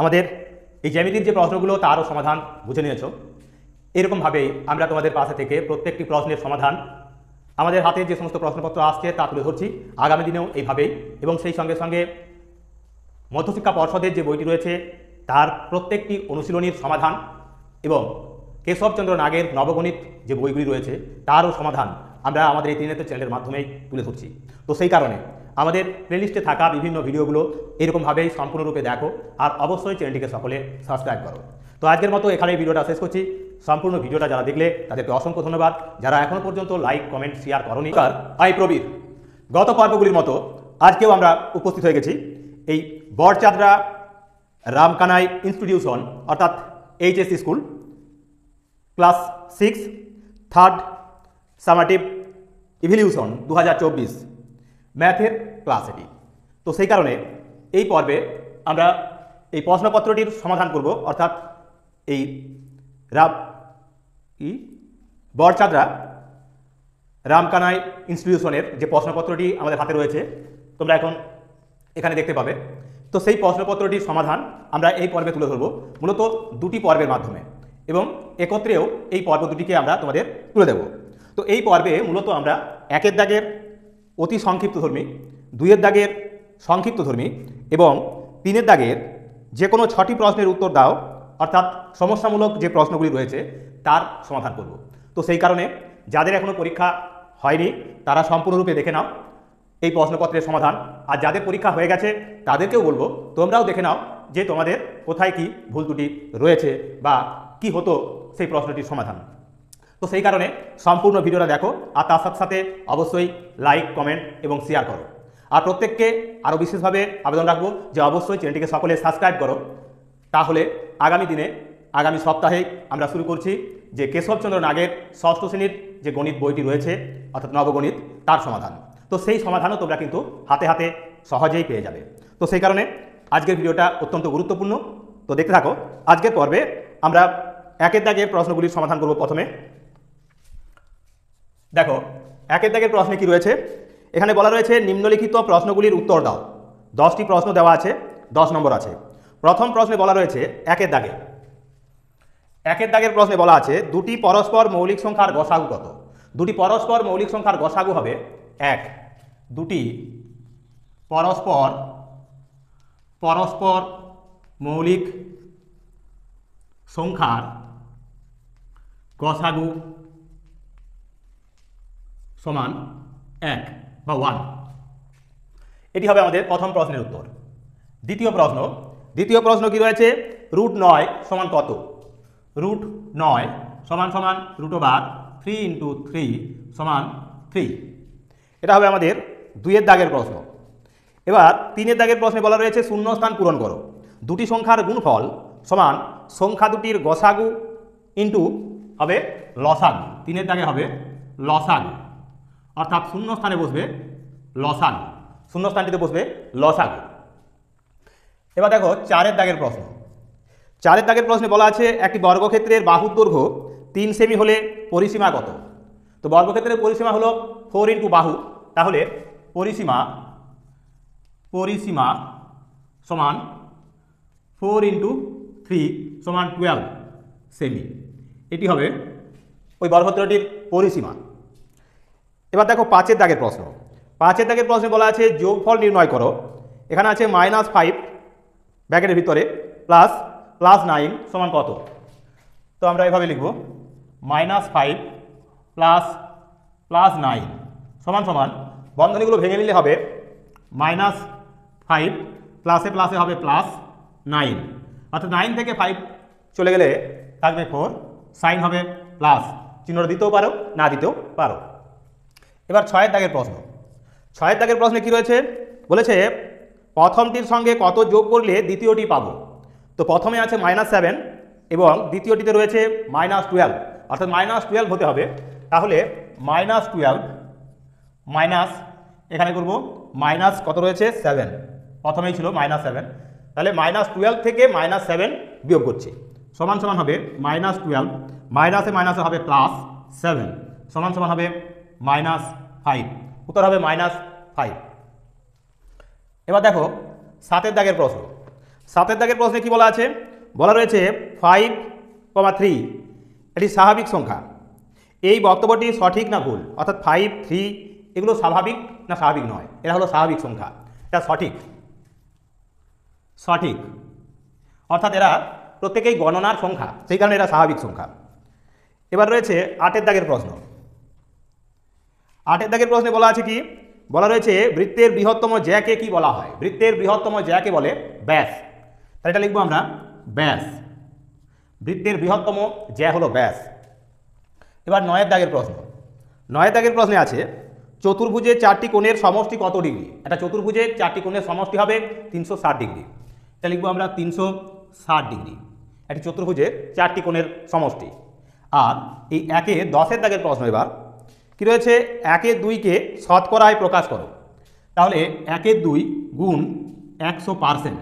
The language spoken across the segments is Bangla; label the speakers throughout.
Speaker 1: আমাদের এই জ্যামিতির যে প্রশ্নগুলো তারও সমাধান বুঝে নিয়েছো। এরকমভাবেই আমরা তোমাদের পাশে থেকে প্রত্যেকটি প্রশ্নের সমাধান আমাদের হাতে যে সমস্ত প্রশ্নপত্র আসছে তা তুলে ধরছি আগামী দিনেও এইভাবেই, এবং সেই সঙ্গে সঙ্গে মধ্যশিক্ষা পর্ষদের যে বইটি রয়েছে তার প্রত্যেকটি অনুশীলনীর সমাধান এবং কেশবচন্দ্র নাগের নবগণিত যে বইগুলি রয়েছে তারও সমাধান আমরা আমাদের এই ত্রিনেত্র চ্যানেলের মাধ্যমেই তুলে ধরছি। তো সেই কারণে আমাদের প্লেলিস্টে থাকা বিভিন্ন ভিডিওগুলো এরকমভাবেই সম্পূর্ণরূপে দেখো, আর অবশ্যই চ্যানেলটিকে সকলে সাবস্ক্রাইব করো। তো আজকের মতো এখানে ভিডিওটা শেষ করছি। সম্পূর্ণ ভিডিওটা যারা দেখলে তাদেরকে অসংখ্য ধন্যবাদ। যারা এখনও পর্যন্ত লাইক কমেন্ট শেয়ার করোনি, আই প্রবীর গত পর্বগুলির মতো আজকেও আমরা উপস্থিত হয়ে গেছি এই বড়চাদরা রামকানাই ইনস্টিটিউশন অর্থাৎ HS school class 6 third summative evolution 2024 ম্যাথের ক্লাস এটি। তো সেই কারণে এই পর্বে আমরা এই প্রশ্নপত্রটির সমাধান করব, অর্থাৎ এই বড়চাদরা রামকানাই ইনস্টিটিউশনের যে প্রশ্নপত্রটি আমাদের হাতে রয়েছে তোমরা এখন এখানে দেখতে পাবে। তো সেই প্রশ্নপত্রটির সমাধান আমরা এই পর্বে তুলে ধরব মূলত দুটি পর্বের মাধ্যমে, এবং একত্রেও এই পর্ব দুটিকে আমরা তোমাদের তুলে দেব। তো এই পর্বে মূলত আমরা একের দাগের অতি সংক্ষিপ্তধর্মী, দুইয়ের দাগের সংক্ষিপ্তধর্মী এবং তিনের দাগের যে কোনো 6টি প্রশ্নের উত্তর দাও অর্থাৎ সমস্যামূলক যে প্রশ্নগুলি রয়েছে তার সমাধান করব। তো সেই কারণে যাদের এখনও পরীক্ষা হয়নি তারা সম্পূর্ণরূপে দেখে নাও এই প্রশ্নপত্রের সমাধান, আর যাদের পরীক্ষা হয়ে গেছে তাদেরকেও বলবো তোমরাও দেখে নাও যে তোমাদের কোথায় কি ভুল ত্রুটি রয়েছে বা কি হতো সেই প্রশ্নটির সমাধান। তো সেই কারণে সম্পূর্ণ ভিডিওটা দেখো, আর তার সাথে সাথে অবশ্যই লাইক কমেন্ট এবং শেয়ার করো। আর প্রত্যেককে আরও বিশেষভাবে আবেদন রাখবো যে অবশ্যই চ্যানেলটিকে সকলে সাবস্ক্রাইব করো। তাহলে আগামী দিনে আগামী সপ্তাহেই আমরা শুরু করছি যে কেশবচন্দ্র নাগের ষষ্ঠ শ্রেণীর যে গণিত বইটি রয়েছে অর্থাৎ নবগণিত তার সমাধান। তো সেই সমাধানও তোমরা কিন্তু হাতে হাতে সহজেই পেয়ে যাবে। তো সেই কারণে আজকের ভিডিওটা অত্যন্ত গুরুত্বপূর্ণ। তো দেখতে থাকো। আজকের পর্বে আমরা একের দাগের প্রশ্নগুলির সমাধান করব। প্রথমে দেখো একের দাগের প্রশ্নে কি রয়েছে, এখানে বলা রয়েছে নিম্নলিখিত প্রশ্নগুলির উত্তর দাও। 10টি প্রশ্ন দেওয়া আছে, 10 নম্বর আছে। প্রথম প্রশ্নে বলা রয়েছে একের দাগের প্রশ্নে বলা আছে দুটি পরস্পর মৌলিক সংখ্যার গসাগু কত? দুটি পরস্পর মৌলিক সংখ্যার গসাগু হবে 1। দুটি পরস্পর মৌলিক সংখ্যার গসাগু সমান 1 বা 1। এটি হবে আমাদের প্রথম প্রশ্নের উত্তর। দ্বিতীয় প্রশ্ন কি রয়েছে, √9 সমান কত? √9 সমান √3 × 3 সমান 3। এটা হবে আমাদের 2-এর দাগের প্রশ্ন। এবার 3-এর দাগের প্রশ্নে বলা রয়েছে শূন্যস্থান পূরণ করো। দুটি সংখ্যার গুণফল সমান সংখ্যা দুটির গসাগু ইন্টু হবে লসাগু। 3-এর দাগে হবে লসাগু, অর্থাৎ শূন্যস্থানে বসবে লসাগু, শূন্যস্থানটিতে বসবে লসাগু। এবার দেখো 4-এর দাগের প্রশ্ন। 4-এর দাগের প্রশ্নে বলা আছে একটি বর্গক্ষেত্রের বাহুর দৈর্ঘ্য 3 সেমি হলে পরিসীমা কত? তো বর্গক্ষেত্রের পরিসীমা হলো 4 × বাহু, তাহলে পরিসীমা সমান 4 × 3 সমান 12 সেমি। এটি হবে ওই বর্গক্ষেত্রটির পরিসীমা। এবার দেখো 5-এর দাগের প্রশ্ন। 5-এর দাগের প্রশ্নে বলা আছে যোগফল নির্ণয় করো। এখানে আছে -5 ব্র্যাকেটের ভিতরে +9 সমান কত? তো আমরা এভাবে লিখব -5 +9 সমান বন্ধনীগুলো ভেঙে নিলে হবে -5 প্লাসে প্লাসে হবে +9, অর্থাৎ 9 থেকে 5 চলে গেলে থাকবে 4, সাইন হবে প্লাস, চিহ্নটা দিতেও পারো না দিতেও পারো। এবার 6-এর দাগের প্রশ্ন। 6-এর দাগের প্রশ্নে কি রয়েছে, বলেছে প্রথমটির সঙ্গে কত যোগ করলে দ্বিতীয়টি পাবো? তো প্রথমে আছে -7 এবং দ্বিতীয়টিতে রয়েছে -12, অর্থাৎ -12 হতে হবে। তাহলে -12 মাইনাস এখানে করব মাইনাস কত রয়েছে 7, প্রথমেই ছিল -7, তাহলে -12 থেকে -7 বিয়োগ করছি সমান হবে -12 মাইনাসে মাইনাসে হবে +7 সমান হবে -5, উত্তর হবে -5। এবার দেখো 7-এর দাগের প্রশ্ন। 7 দাগের প্রশ্নে কি বলা আছে? বলা রয়েছে 5,3 এটি স্বাভাবিক সংখ্যা। এই বক্তব্যটি সঠিক না ভুল? অর্থাৎ 5, 3 এগুলো স্বাভাবিক না স্বাভাবিক নয়? এরা হলো স্বাভাবিক সংখ্যা, এটা সঠিক। সঠিক অর্থাৎ এরা প্রত্যেকেই গণনার সংখ্যা, সেই কারণে এরা স্বাভাবিক সংখ্যা। এবার রয়েছে 8 দাগের প্রশ্ন। 8 দাগের প্রশ্নে বলা আছে কি? বলা রয়েছে বৃত্তের বৃহত্তম জ্যাকে কি বলা হয়? বৃত্তের বৃহত্তম জ্যাকে বলে ব্যাস। তাহলে এটা লিখবো আমরা ব্যাস। বৃত্তের বৃহত্তম জ্যা হলো ব্যাস। এবার 9 দাগের প্রশ্ন। 9 দাগের প্রশ্নে আছে চতুর্ভুজের 4টি কোণের সমষ্টি কত ডিগ্রি? এটা চতুর্ভুজের 4টি কোণের সমষ্টি হবে 360 ডিগ্রি। এটা লিখবো আমরা 360 ডিগ্রি। এটি চতুর্ভুজের 4টি কোণের সমষ্টি। আর এই 10 দাগের প্রশ্ন এবার কি রয়েছে? 2কে শতকরায় প্রকাশ করো। তাহলে 2 গুণ 100%।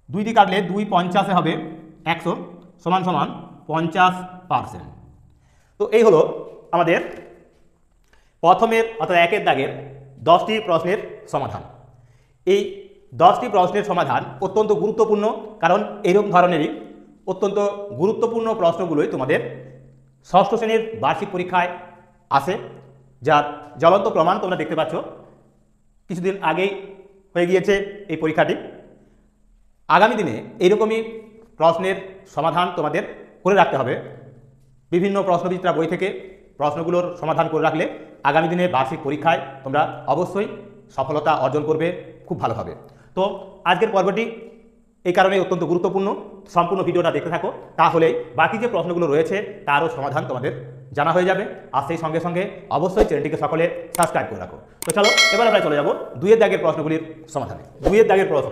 Speaker 1: 2 দিয়ে কাটলে 2 50 হবে 100 সমান সমান 50%। তো এই হলো আমাদের প্রথমের অর্থাৎ 1 দাগের 10টি প্রশ্নের সমাধান। এই 10টি প্রশ্নের সমাধান অত্যন্ত গুরুত্বপূর্ণ, কারণ এরকম ধরনেরই অত্যন্ত গুরুত্বপূর্ণ প্রশ্নগুলোই তোমাদের ষষ্ঠ শ্রেণীর বার্ষিক পরীক্ষায় আসে, যার জ্বলন্ত প্রমাণ তোমরা দেখতে পাচ্ছ। কিছুদিন আগেই হয়ে গিয়েছে এই পরীক্ষাটি। আগামী দিনে এইরকমই প্রশ্নের সমাধান তোমাদের করে রাখতে হবে। বিভিন্ন প্রশ্নবিচিত্রা বই থেকে প্রশ্নগুলোর সমাধান করে রাখলে আগামী দিনে বার্ষিক পরীক্ষায় তোমরা অবশ্যই সফলতা অর্জন করবে খুব ভালোভাবে। তো আজকের পর্বটি এই কারণে অত্যন্ত গুরুত্বপূর্ণ। সম্পূর্ণ ভিডিওটা দেখতে থাকো, তাহলে বাকি যে প্রশ্নগুলো রয়েছে তারও সমাধান তোমাদের জানা হয়ে যাবে। আর সেই সঙ্গে সঙ্গে অবশ্যই চ্যানেলটিকে সকলে সাবস্ক্রাইব করে রাখো। তো চলো এবার আমরা চলে যাব 2 দাগের প্রশ্নগুলির সমাধানে। 2 দাগের প্রশ্ন।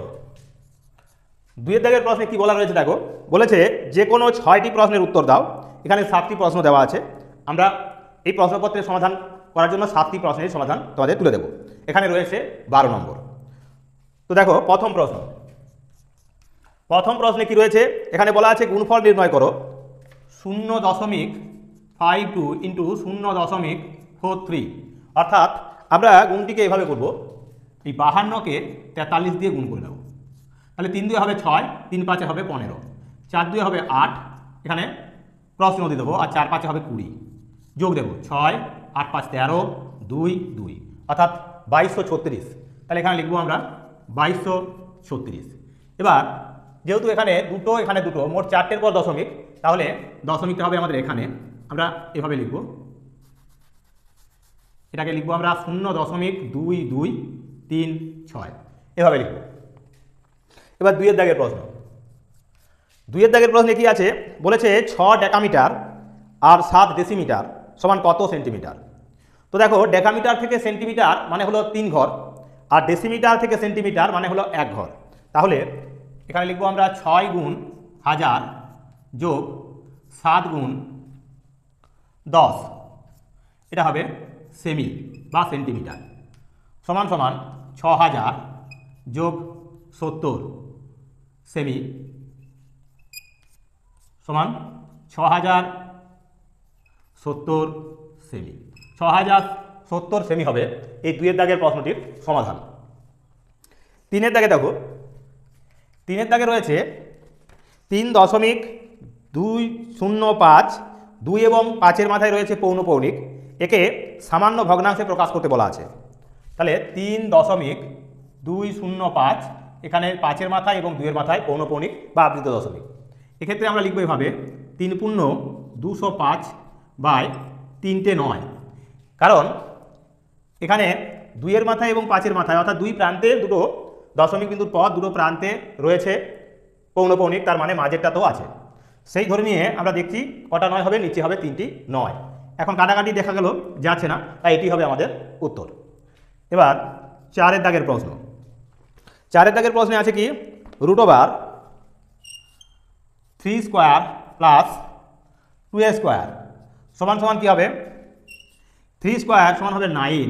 Speaker 1: 2 দাগের প্রশ্নে কি বলা রয়েছে দেখো। বলেছে যে কোনো 6টি প্রশ্নের উত্তর দাও। এখানে 7টি প্রশ্ন দেওয়া আছে। আমরা এই প্রশ্নপত্রের সমাধান করার জন্য 7টি প্রশ্নের সমাধান তোমাদের তুলে দেব। এখানে রয়েছে 12 নম্বর। তো দেখো প্রথম প্রশ্ন। প্রথম প্রশ্নে কি রয়েছে? এখানে বলা আছে গুণফল নির্ণয় করো 0.52 ইন্টু 0.43। অর্থাৎ আমরা গুণটিকে এভাবে করব, এই 52কে 43 দিয়ে গুণ করে দেবো। তাহলে 3 2 হবে 6, 3 5 হবে 15, 4 2 হবে 8, এখানে ক্রস নদী দেবো, আর 4 5 হবে 20, যোগ দেবো 6 8 5 13 2 2, অর্থাৎ 2236। তাহলে এখানে লিখবো আমরা 2236। এবার যেহেতু এখানে দুটো মোট 4টের পর দশমিক, তাহলে দশমিকটা হবে আমাদের এখানে। আমরা এভাবে লিখব, এটাকে লিখবো আমরা 0.2236 এভাবে লিখব। এবার 2 দাগের প্রশ্ন। 2 দাগের প্রশ্নে কি আছে? বলেছে 6 ডেকামিটার আর 7 ডেসিমিটার সমান কত সেন্টিমিটার? তো দেখো ডেকামিটার থেকে সেন্টিমিটার মানে হলো 3 ঘর, আর ডেসিমিটার থেকে সেন্টিমিটার মানে হলো 1 ঘর। তাহলে এখানে লিখবো আমরা 6 গুণ 1000 যোগ 7 গুণ 10, এটা হবে সেমি বা সেন্টিমিটার, সমান সমান 6000 যোগ 70 সেমি সমান 6070 সেমি। 6070 সেমি হবে এই 2 দাগের প্রশ্নটির সমাধান। 3 দাগে দেখো, 3 দাগে রয়েছে 3.205, 2 এবং 5-এর মাথায় রয়েছে পৌনঃপৌনিক, একে সামান্য ভগ্নাংশে প্রকাশ করতে বলা আছে। তাহলে 3.205, এখানে 5-এর মাথায় এবং 2-এর মাথায় পৌনঃপৌনিক বা আবৃত দশমিক। এক্ষেত্রে আমরা লিখবো এভাবে 3 পূর্ণ 205 বাই 3টে 9, কারণ এখানে 2-এর মাথায় এবং 5-এর মাথায় অর্থাৎ 2 প্রান্তের দুটো দশমিক বিন্দুর পর দুটো প্রান্তে রয়েছে পৌনঃপৌনিক, তার মানে মাঝেরটাতেও আছে। সেই ধরে নিয়ে আমরা দেখছি কটা 9 হবে, নিচে হবে 3টি 9। এখন কাটাকাটি দেখা গেল যাচ্ছে না, তাই এটি হবে আমাদের উত্তর। এবার 4 দাগের প্রশ্ন। 4 দাগের প্রশ্নে আছে কি? √3² প্লাস 2² সমান সমান কি হবে? 3² সমান হবে 9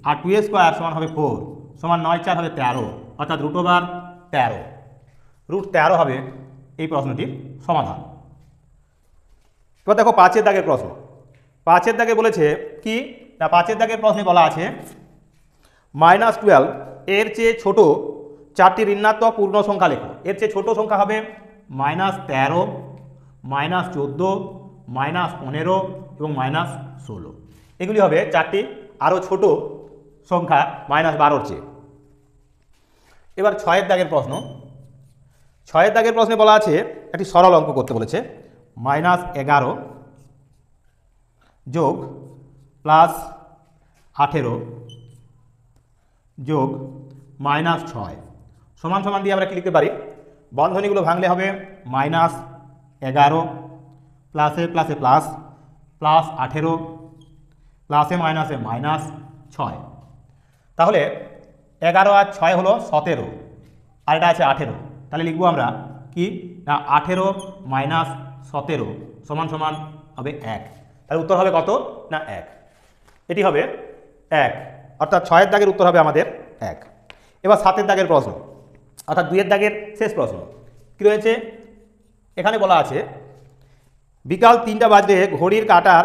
Speaker 1: আর 2² সমান হবে 4, সমান 9 4 হবে 13, অর্থাৎ √13। √13 হবে এই প্রশ্নটির সমাধান। এবার দেখো 5 দাগের প্রশ্ন। 5 দাগে বলেছে কি না, 5 দাগের প্রশ্নে বলা আছে -12 এর চেয়ে ছোট চারটি ঋণাত্মক পূর্ণ সংখ্যা লেখো। এর চেয়ে ছোট সংখ্যা হবে -13, -14, -15 এবং -16। এগুলি হবে চারটি আরও ছোট সংখ্যা -12-র চেয়ে। এবার 6-এর দাগের প্রশ্ন। 6-এর দাগের প্রশ্নে বলা আছে একটি সরল অঙ্ক করতে বলেছে, -11 যোগ +18 যোগ -6 সমান সমান দিয়ে আমরা কি লিখতে পারি, বন্ধনীগুলো ভাঙলে হবে -11 প্লাসে প্লাসে প্লাস +18 প্লাসে মাইনাসে -6। তাহলে 11 আর 6 হলো 17 আর এটা আছে 18, তাহলে লিখবো আমরা কি না 18 - 17 সমান সমান হবে 1। তাহলে উত্তর হবে কত না 1, এটি হবে 1, অর্থাৎ 6-এর দাগের উত্তর হবে আমাদের 1। এবার 7-এর দাগের প্রশ্ন, অর্থাৎ 2-এর দাগের শেষ প্রশ্ন কী রয়েছে, এখানে বলা আছে বিকাল 3টা বাজলে ঘড়ির কাঁটার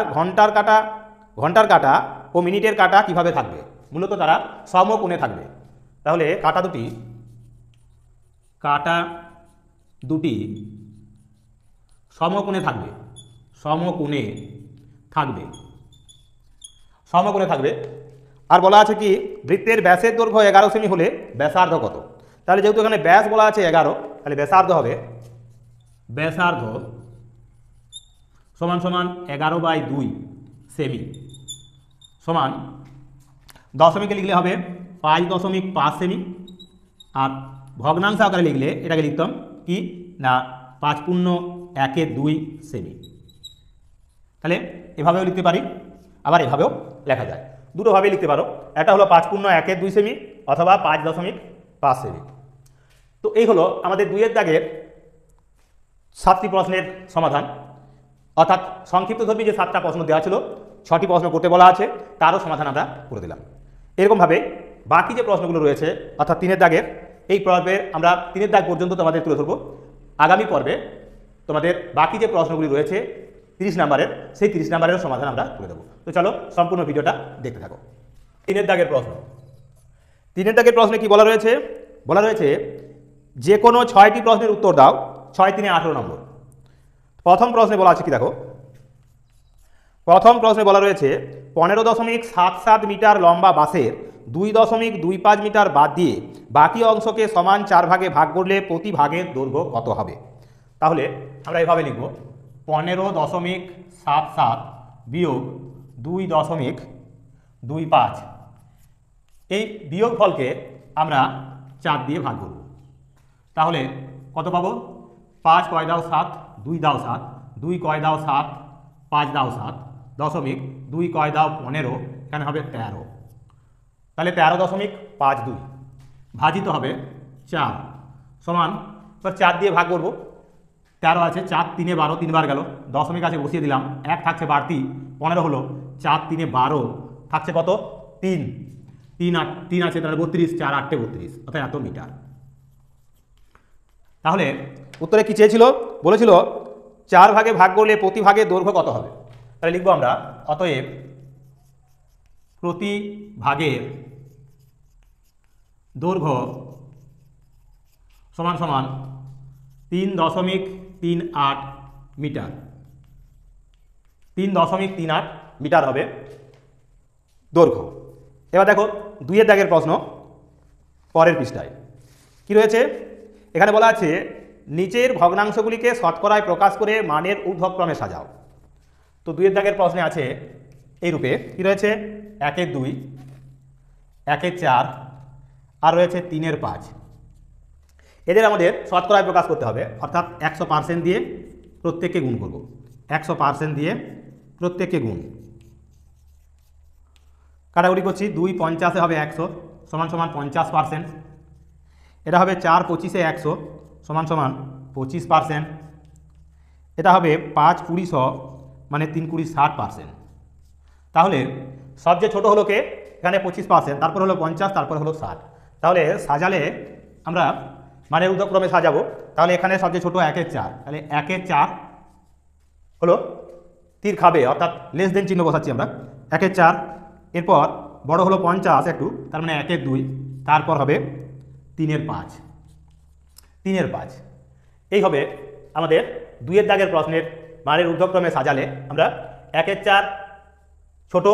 Speaker 1: ঘন্টার কাঁটা ও মিনিটের কাঁটা কিভাবে থাকবে। মূলত তারা সমকোণে থাকবে। তাহলে কাঁটা দুটি সমকোণে থাকবে। আর বলা আছে কি বৃত্তের ব্যাসের দৈর্ঘ্য 11 সেমি হলে ব্যাসার্ধ কত। তাহলে যেহেতু এখানে ব্যাস বলা আছে 11, তাহলে ব্যাসার্ধ হবে সমান সমান 11/2 সেমি সমান দশমিকে লিখলে হবে 5.5 সেমি, আর ভগ্নাংশ আকারে লিখলে এটাকে লিখতাম কি না 5×1/2 সেমি। তাহলে এভাবেও লিখতে পারি, আবার এভাবেও লেখা যায়, দুটোভাবেই লিখতে পারো। একটা হলো 5×1/2 সেমি অথবা 5.5 সেমি। তো এই হলো আমাদের 2-এর দাগের 7টি প্রশ্নের সমাধান, অর্থাৎ সংক্ষিপ্তধর্মী যে 7টা প্রশ্ন দেওয়া ছিল, 6টি প্রশ্ন করতে বলা আছে, তারও সমাধান আমরা করে দিলাম। এরকমভাবে বাকি যে প্রশ্নগুলো রয়েছে অর্থাৎ 3-এর দাগের, এই পর্বে আমরা 3-এর দাগ পর্যন্ত তোমাদের তুলে ধরবো। আগামী পর্বে তোমাদের বাকি যে প্রশ্নগুলি রয়েছে 30 নাম্বারের, সেই 30 নাম্বারের সমাধান আমরা করে দেবো। তো চলো সম্পূর্ণ ভিডিওটা দেখতে থাকো। 3-এর দাগের প্রশ্ন। 3-এর দাগের প্রশ্নে কি বলা রয়েছে যে কোনো 6টি প্রশ্নের উত্তর দাও। 6×3 = 18 নম্বর। প্রথম প্রশ্নে বলা আছে কি দেখো, প্রথম প্রশ্নে বলা রয়েছে 15.77 মিটার লম্বা বাসের 2.25 মিটার বাদ দিয়ে বাকি অংশকে সমান 4 ভাগে ভাগ করলে প্রতি ভাগের দৈর্ঘ্য কত হবে। তাহলে আমরা এভাবে লিখব 15.77 বিয়োগ 2.25। এই বিয়োগ ফলকে আমরা 4 দিয়ে ভাগ করব। তাহলে কত পাবো, 5 × 7 = 2 × 7, 2 × 7 5 × 7 দশমিক 2 × 15, এখানে হবে 13। তাহলে 13.52 ভাজিত হবে 4 সমান, এবার 4 দিয়ে ভাগ করব। 13 আছে, 4 × 3 = 12, 3 বার গেল, দশমিক আছে বসিয়ে দিলাম, 1 থাকছে বাড়তি, 15 হলো, 4 × 3 = 12, থাকছে কত 3 আছে, তাহলে 32, 4 × 8 = 32, অর্থাৎ এত মিটার। তাহলে উত্তরে কি চেয়েছিল, বলেছিল 4 ভাগে ভাগ করলে প্রতি ভাগের দৈর্ঘ্য কত হবে। তাহলে লিখবো আমরা অতএব প্রতি ভাগের দৈর্ঘ্য সমান সমান 3.38 মিটার। 3.38 মিটার হবে দৈর্ঘ্য। এবার দেখো 2-এর দাগের প্রশ্ন পরের পৃষ্ঠায় কি রয়েছে, এখানে বলা আছে নিচের ভগ্নাংশগুলিকে শতকরায় প্রকাশ করে মানের ঊর্ধ্বক্রমে সাজাও। তো 2-এর দাগের প্রশ্নে আছে এই রূপে কি রয়েছে, 1/2, 1/4 আর রয়েছে 3/5। এদের আমাদের শতকরায় প্রকাশ করতে হবে, অর্থাৎ 100% দিয়ে প্রত্যেককে গুণ করব। 100% দিয়ে প্রত্যেককে গুণ কাটাকুটি করছি, 2 × 50 হবে 100 সমান সমান 50%। এটা হবে 4 × 25 100 সমান সমান 25%। এটা হবে 5 × 20 100 মানে 3 × 20 60%। তাহলে সবচেয়ে ছোট হলো কে, এখানে 25%, তারপর হলো 50, তারপর হলো 60। তাহলে সাজালে আমরা মানে ঊর্ধ্বক্রমে সাজাবো। তাহলে এখানে সবচেয়ে ছোট 1/4, তাহলে 1/4 হলো তীর খাবে, অর্থাৎ লেস দেন চিহ্ন বসাচ্ছি আমরা 1/4। এরপর বড় হলো 50 একটু, তার মানে 1/2, তারপর হবে 3 এর 5, 3 এর 5। এই হবে আমাদের 2 এর দাগের প্রশ্নের মানের ঊর্ধ্বক্রমে সাজালে আমরা 1 এর 4 ছোট,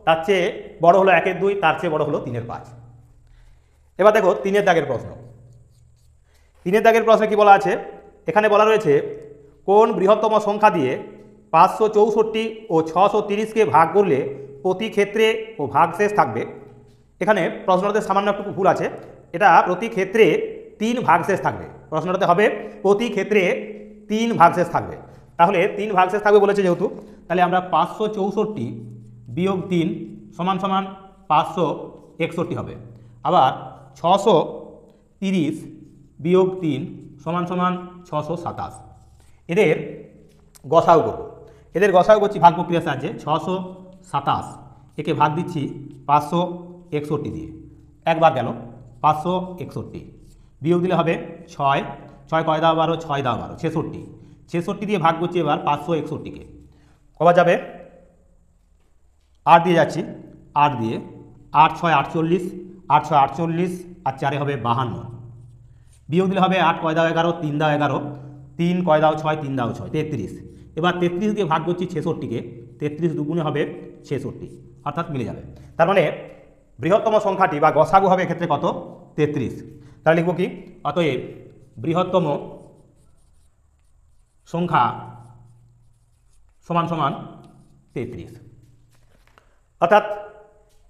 Speaker 1: তার চেয়ে বড় হলো 1 এর 2, তার চেয়ে বড় হলো 3 এর 5। এবার দেখো 3 এর দাগের প্রশ্ন। 3 এর দাগের প্রশ্নে কি বলা আছে? এখানে বলা রয়েছে কোন বৃহত্তম সংখ্যা দিয়ে 564 ও 630কে ভাগ করলে প্রতি ক্ষেত্রে ও ভাগশেষ থাকবে। এখানে প্রশ্নটাতে সামান্য একটু ভুল আছে, এটা প্রতি ক্ষেত্রে 3 ভাগশেষ থাকবে। প্রশ্নটাতে হবে প্রতি ক্ষেত্রে 3 ভাগশেষ থাকবে। তাহলে 3 ভাগশেষ থাকবে বলেছে যেহেতু, তাহলে আমরা 564 বিয়োগ 3 সমান সমান 561 হবে। আবার 630 বিয়োগ 3 সমান সমান 627। এদের গসাউ করব। এদের গসাউ করছি ভাগ প্রক্রিয়ার সাহায্যে। 627 একে ভাগ দিচ্ছি 561 দিয়ে, একবার গেল 561, বিয়োগ দিলে হবে 6, 6 কয় দাও 12, 6 দাও 12, 66, 66 দিয়ে ভাগ করছি এবার 561কে। কবার যাবে? 8 দিয়ে যাচ্ছি, 8 দিয়ে 8 6 48, 8 6 48 আর 4 হবে 52, বিয়োগ দিলে হবে 8 কয় দাও 11, 3 দাও 11, 3 কয় দাও 6, 3 দাও 6, 33। এবার 33 দিয়ে ভাগ করছি 66কে, 33 দুগুণে হবে 66, অর্থাৎ মিলে যাবে। তার মানে বৃহত্তম সংখ্যাটি বা গসাগু হবে এক্ষেত্রে কত? 33। তাহলে লিখব কি? অতএব বৃহত্তম সংখ্যা সমান সমান 33। অর্থাৎ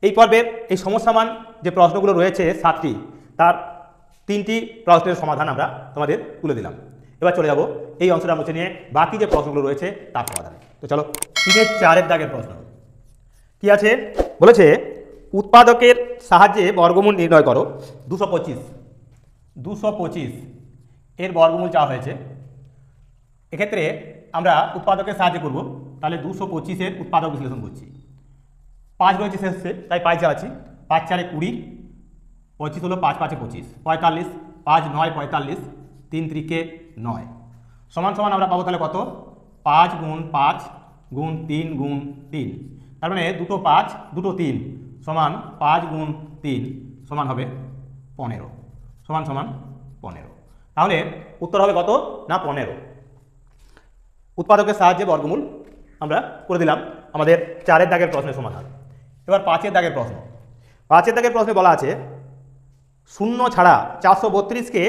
Speaker 1: এই পর্বের এই সমস্যামান যে প্রশ্নগুলো রয়েছে 7টি, তার 3টি প্রশ্নের সমাধান আমরা তোমাদের তুলে দিলাম। এবার চলে যাব এই অংশটা মুছে নিয়ে বাকি যে প্রশ্নগুলো রয়েছে তার সমাধানে। তো চলো 3 এর 4 এর দাগের প্রশ্ন কি আছে? বলেছে উৎপাদকের সাহায্যে বর্গমূল নির্ণয় করো। 225 এর বর্গমূল চাওয়া হয়েছে। এক্ষেত্রে আমরা উৎপাদকের সাহায্যে করব। তাহলে 225 এর উৎপাদক বিশ্লেষণ করছি। 5 রয়েছে শেষে, তাই 5 চালাচ্ছি। 5 4 20, 25 হলো 5 5 25, 45, 5 9 45, 3 3 9 সমান সমান আমরা পাবো তাহলে কত? 5 গুণ 5 গুণ 3 গুণ 3। তার মানে দুটো 5 দুটো 3 সমান 5 গুণ 3 সমান হবে 15, সমান সমান 15। তাহলে উত্তর হবে কত? না 15। উৎপাদকের সাহায্যে বর্গমূল আমরা করে দিলাম আমাদের 4 এর দাগের প্রশ্নের সমাধান। এবার 5 এর দাগের প্রশ্ন। 5 এর দাগের প্রশ্নে বলা আছে 0 ছাড়া 432কে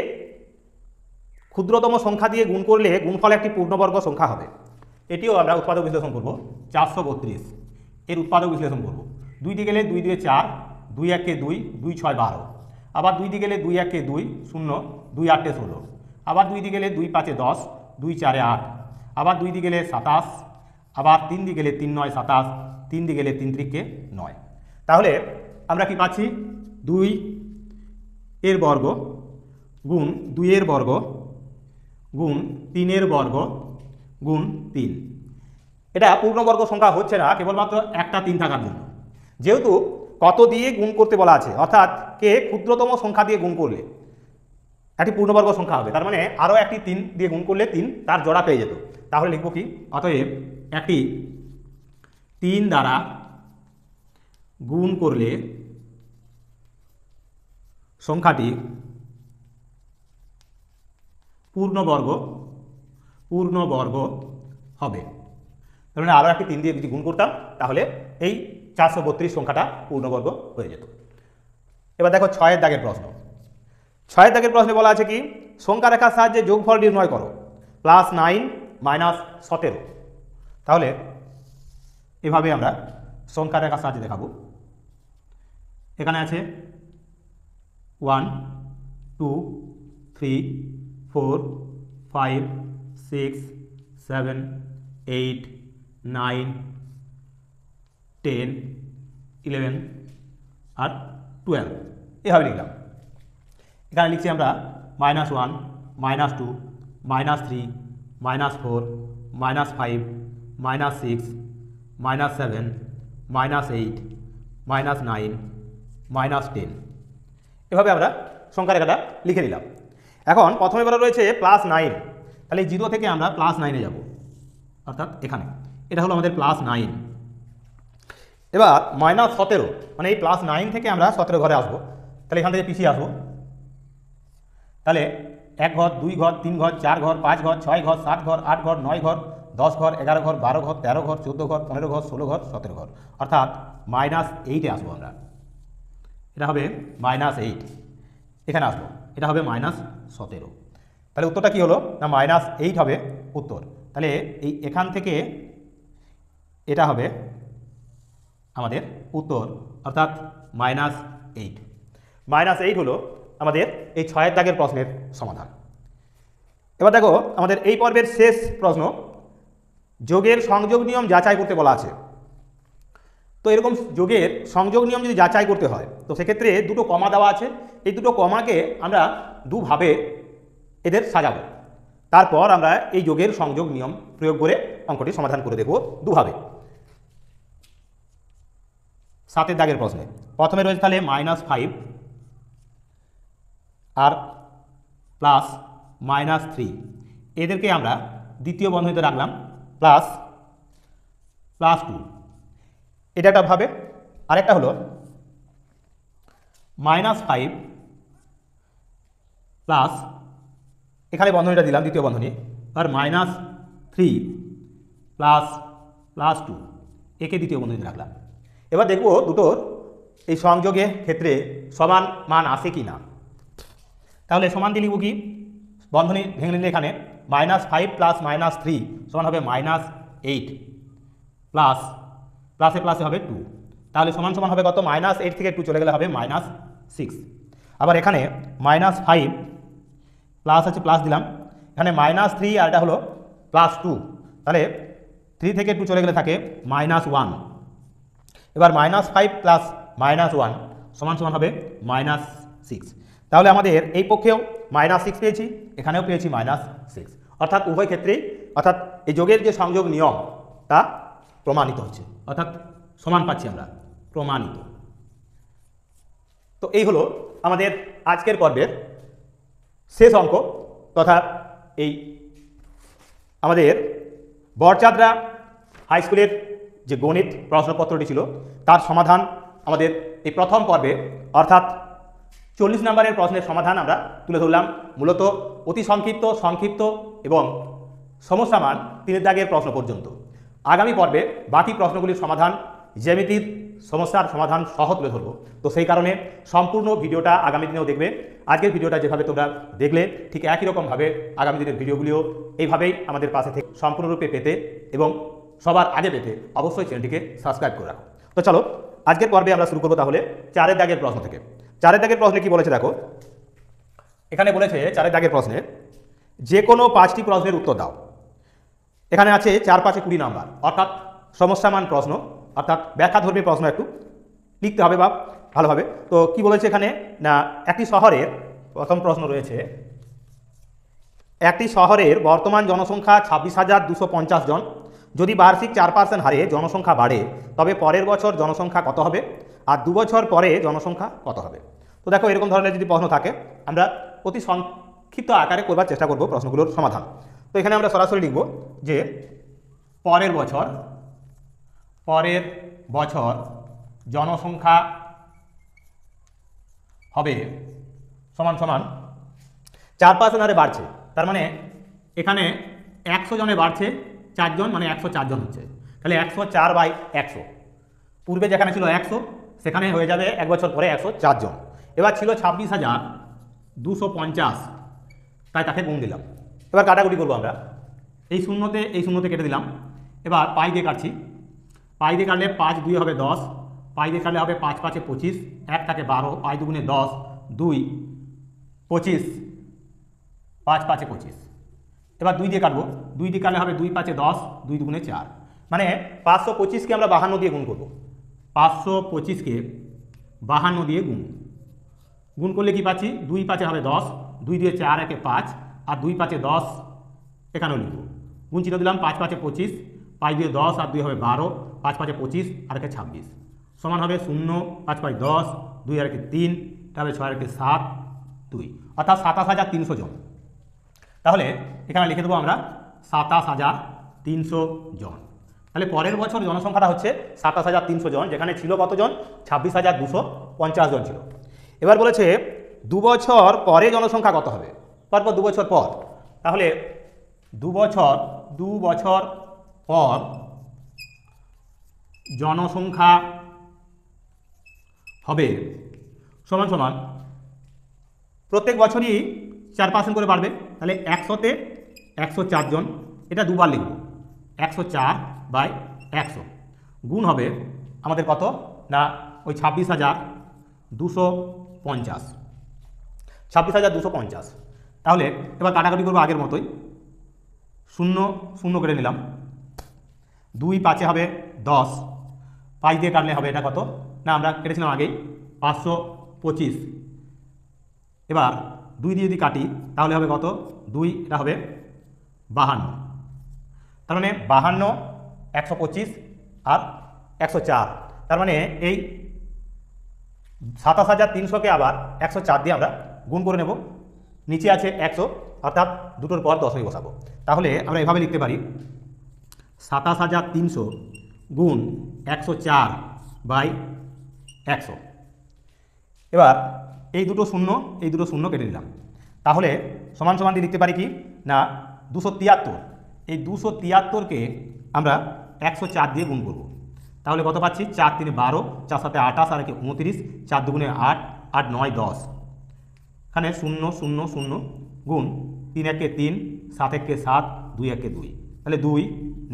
Speaker 1: ক্ষুদ্রতম সংখ্যা দিয়ে গুণ করলে গুণফল একটি পূর্ণবর্গ সংখ্যা হবে। এটিও আমরা উৎপাদক বিশ্লেষণ করব। 432 এর উৎপাদক বিশ্লেষণ করব। 2 দিয়ে গেলে 2 2 4, 2 1 2, 2 6 12, আবার 2 দিয়ে গেলে 2 1 2 0, 2 8 16, আবার 2 দিয়ে গেলে 2 5 10, 2 4 8, আবার 2 দিয়ে গেলে 27, আবার 3 দিয়ে গেলে 3 9 27, 3 দিয়ে গেলে 3 3 9। তাহলে আমরা কি পাচ্ছি? 2 এর বর্গ গুণ 2 এর বর্গ গুণ 3 এর বর্গ গুণ 3। এটা পূর্ণবর্গ সংখ্যা হচ্ছে না কেবলমাত্র একটা 3 থাকার জন্য। যেহেতু কত দিয়ে গুণ করতে বলা আছে, অর্থাৎ কে ক্ষুদ্রতম সংখ্যা দিয়ে গুণ করলে একটি পূর্ণবর্গ সংখ্যা হবে, তার মানে আরও একটি 3 দিয়ে গুণ করলে 3 তার জোড়া পেয়ে যেত। তাহলে লিখব কি? অতএব একটি 3 দ্বারা গুণ করলে সংখ্যাটি পূর্ণবর্গ হবে। তার মানে আরও একটি 3 দিয়ে যদি গুণ করতাম তাহলে এই 432 সংখ্যাটা পূর্ণবর্গ হয়ে যেত। এবার দেখো 6 এর দাগের প্রশ্ন। 6 এর দাগের প্রশ্নে বলা আছে কি? সংখ্যা রেখার সাহায্যে যোগফল নির্ণয় করো। +9 - 17। তাহলে এভাবে আমরা সংখ্যা রেখার সাহায্যে দেখাবো। এখানে আছে 1 2 3 4 5 6 7 8 9 10 11 আর 12 এভাবে লিখলাম। এখানে লিখছি আমরা -1 -2 -3 -4 -5 -6 -7 -8 -9 -10 এভাবে আমরা সংখ্যা রেখাটা লিখে দিলাম। এখন প্রথমে বলা রয়েছে +9, তাহলে 0 থেকে আমরা +9-এ যাব, অর্থাৎ এখানে এটা হলো আমাদের +9। এবার -17, মানে এই +9 থেকে আমরা 17 ঘরে আসবো। তাহলে এখান থেকে পিছিয়ে আসবো, তাহলে 1 ঘর, 2 ঘর, 3 ঘর, 4 ঘর, 5 ঘর, 6 ঘর, 7 ঘর, 8 ঘর, 9 ঘর, 10 ঘর, 11 ঘর, 12 ঘর, 13 ঘর, 14 ঘর, 15 ঘর, 16 ঘর, 17 ঘর, অর্থাৎ -8-এ আসবো আমরা। এটা হবে -8, এখানে আসবো, এটা হবে -17। তাহলে উত্তরটা কি হলো না -8 হবে উত্তর। তাহলে এই এখান থেকে এটা হবে আমাদের উত্তর, অর্থাৎ -8। -8 হলো আমাদের এই 6 দাগের প্রশ্নের সমাধান। এবার দেখো আমাদের এই পর্বের শেষ প্রশ্ন, যোগের সংযোগ নিয়ম যাচাই করতে বলা আছে। তো এরকম যোগের সংযোগ নিয়ম যদি যাচাই করতে হয় তো সেক্ষেত্রে দুটো কমা দেওয়া আছে, এই দুটো কমাকে আমরা দুভাবে এদের সাজাবো, তারপর আমরা এই যোগের সংযোগ নিয়ম প্রয়োগ করে অঙ্কটি সমাধান করে দেখব দুভাবে। 7 দাগের প্রশ্নে প্রথমে রয়েছে তাহলে -5 আর +-3, এদেরকে আমরা দ্বিতীয় বন্ধনীতে রাখলাম, +2, এটা একটা ভাবে। আরেকটা হলো -5 প্লাস, এখানে বন্ধনীটা দিলাম দ্বিতীয় বন্ধনী, আর -3 +2, একে দ্বিতীয় বন্ধনীতে রাখলাম। এবার দেখব দুটোর এই সংযোগের ক্ষেত্রে সমান মান আসে কি না। তাহলে সমান দিয়ে লিখব কি, বন্ধনী ভেঙে নিলে এখানে -5 + -3 সমান হবে -8 প্লাস প্লাসে প্লাসে হবে 2, তাহলে সমান সমান হবে কত, -8 থেকে 2 চলে গেলে হবে -6। আবার এখানে -5 প্লাস আছে, প্লাস দিলাম, এখানে -3 আর এটা হলো +2, তাহলে 3 থেকে 2 চলে গেলে থাকে -1। এবার -5 + -1 সমান সমান হবে -6। তাহলে আমাদের এই পক্ষেও -6 পেয়েছি, এখানেও পেয়েছি -6, অর্থাৎ উভয় ক্ষেত্রেই, অর্থাৎ এই যোগের যে সংযোগ নিয়ম তা প্রমাণিত হচ্ছে, অর্থাৎ সমান পাচ্ছি আমরা, প্রমাণিত। তো এই হলো আমাদের আজকের পর্বের শেষ অঙ্ক, তথা এই আমাদের বরচাঁদরা হাই স্কুলের যে গণিত প্রশ্নপত্রটি ছিল তার সমাধান আমাদের এই প্রথম পর্বে, অর্থাৎ 40 নম্বরের প্রশ্নের সমাধান আমরা তুলে ধরলাম। মূলত অতি সংক্ষিপ্ত এবং সমস্যামান 3 দাগের প্রশ্ন পর্যন্ত। আগামী পর্বে বাকি প্রশ্নগুলির সমাধান, জ্যামিতির সমস্যার সমাধান সহ তুলে ধরব। তো সেই কারণে সম্পূর্ণ ভিডিওটা আগামী দিনেও দেখবে। আজকের ভিডিওটা যেভাবে তোমরা দেখলে ঠিক একই রকমভাবে আগামী দিনের ভিডিওগুলিও এইভাবেই আমাদের পাশে থেকে সম্পূর্ণরূপে পেতে এবং সবার আগে পেতে অবশ্যই চ্যানেলটিকে সাবস্ক্রাইব করে রাখো। তো চলো আজকের পর্বে আমরা শুরু করবো তাহলে 4 দাগের প্রশ্ন থেকে। 4 দাগের প্রশ্নে কি বলেছে দেখো, এখানে বলেছে 4 দাগের প্রশ্নে যে কোনো 5টি প্রশ্নের উত্তর দাও। এখানে আছে 4-5-এ 20 নাম্বার, অর্থাৎ সমস্যামান প্রশ্ন, অর্থাৎ ব্যাখ্যাধর্মী প্রশ্ন একটু লিখতে হবে বা ভালোভাবে। তো কি বলেছে এখানে না, একটি শহরের প্রথম প্রশ্ন রয়েছে, একটি শহরের বর্তমান জনসংখ্যা 26,250 জন। যদি বার্ষিক 4% হারে জনসংখ্যা বাড়ে তবে পরের বছর জনসংখ্যা কত হবে, আর 2 বছর পরে জনসংখ্যা কত হবে। তো দেখো এরকম ধরনের যদি প্রশ্ন থাকে আমরা অতি সংক্ষিপ্ত আকারে করবার চেষ্টা করব প্রশ্নগুলোর সমাধান। তো এখানে আমরা সরাসরি লিখব যে পরের বছর জনসংখ্যা হবে সমান সমান 4% হারে বাড়ছে, তার মানে এখানে 100 জনে বাড়ছে 4 জন, মানে 104 জন হচ্ছে। তাহলে 104/100, পূর্বে যেখানে ছিল 100 সেখানে হয়ে যাবে 1 বছর পরে 104 জন। এবার ছিল 26,250, তাই তাকে গুণ দিলাম। এবার কাটাকুটি করবো আমরা, এই শূন্যতে কেটে দিলাম। এবার পাই দিয়ে কাটছি, পাই দিয়ে কাটলে 5 2 হবে 10, পাই দিয়ে কাটলে হবে 5 5-এ 25, 1 থাকে 12, পাই 2 গুণে 10, 2 25, 5 5-এ 25। এবার 2 দিয়ে কাটবো, 2 দিয়ে কাটলে হবে 2 5-এ 10, 2 2 4, মানে 525কে আমরা 52 দিয়ে গুণ করবো। 525কে 52 দিয়ে গুণ করলে কি পাচ্ছি, 2 5-এ হবে 10, 2 দিয়ে 4 1-এ 5, আর 2 5-এ 10 এখানেও লিখবো। গুণ চিহ্ন দিলাম, 5 5-এ 25, পাই দিয়ে 10 আর 2 হবে 12, 5 5-এ 25 আর 1-এ 26 সমান হবে 0, 5 5 10, 2 আর 1-এ 3, তাহলে 6 আর 1-এ 7, 2, অর্থাৎ 27,300 জন। তাহলে এখানে লিখে দেবো আমরা 27,300 জন। তাহলে পরের বছর জনসংখ্যাটা হচ্ছে 27,300 জন, যেখানে ছিল কতজন, 26,250 জন ছিল। এবার বলেছে দু বছর পরে জনসংখ্যা কত হবে, পরপর 2 বছর পর, তাহলে 2 বছর পর জনসংখ্যা হবে সমান সমান প্রত্যেক বছরই 4% করে বাড়বে, তাহলে 100-তে 104 জন, এটা দুবার লিখব, 104/100 গুণ হবে আমাদের কত না ওই 26,250, 26,250। তাহলে এবার কাটাকাটি করবো আগের মতোই, 0 0 কেটে নিলাম, 2 5-এ হবে 10, 5 দিয়ে কাটলে হবে এটা কত না আমরা কেটেছিলাম আগেই 525। এবার 2 দিয়ে যদি কাটি তাহলে হবে কত, 2 এটা হবে 52, তার মানে 52, 125 আর 104, তার মানে এই 27,300-কে আবার 104 দিয়ে আমরা গুণ করে নেব, নিচে আছে 100 অর্থাৎ দুটোর পর 10 বসাবো, তাহলে আমরা এভাবে লিখতে পারি 27,300 গুণ 104/100। এবার এই দুটো শূন্য কেটে নিলাম, তাহলে সমান সমান দিয়ে লিখতে পারি কি না 273, এই 273-কে আমরা 104 দিয়ে গুণ করব, তাহলে কত পাচ্ছি 4 3 12, 4 7 28 আর 29, 4 2 8, 8 9 10, এখানে 0 0 0 গুণ 3 1 3, 7 1 7, 2 1 2, তাহলে 2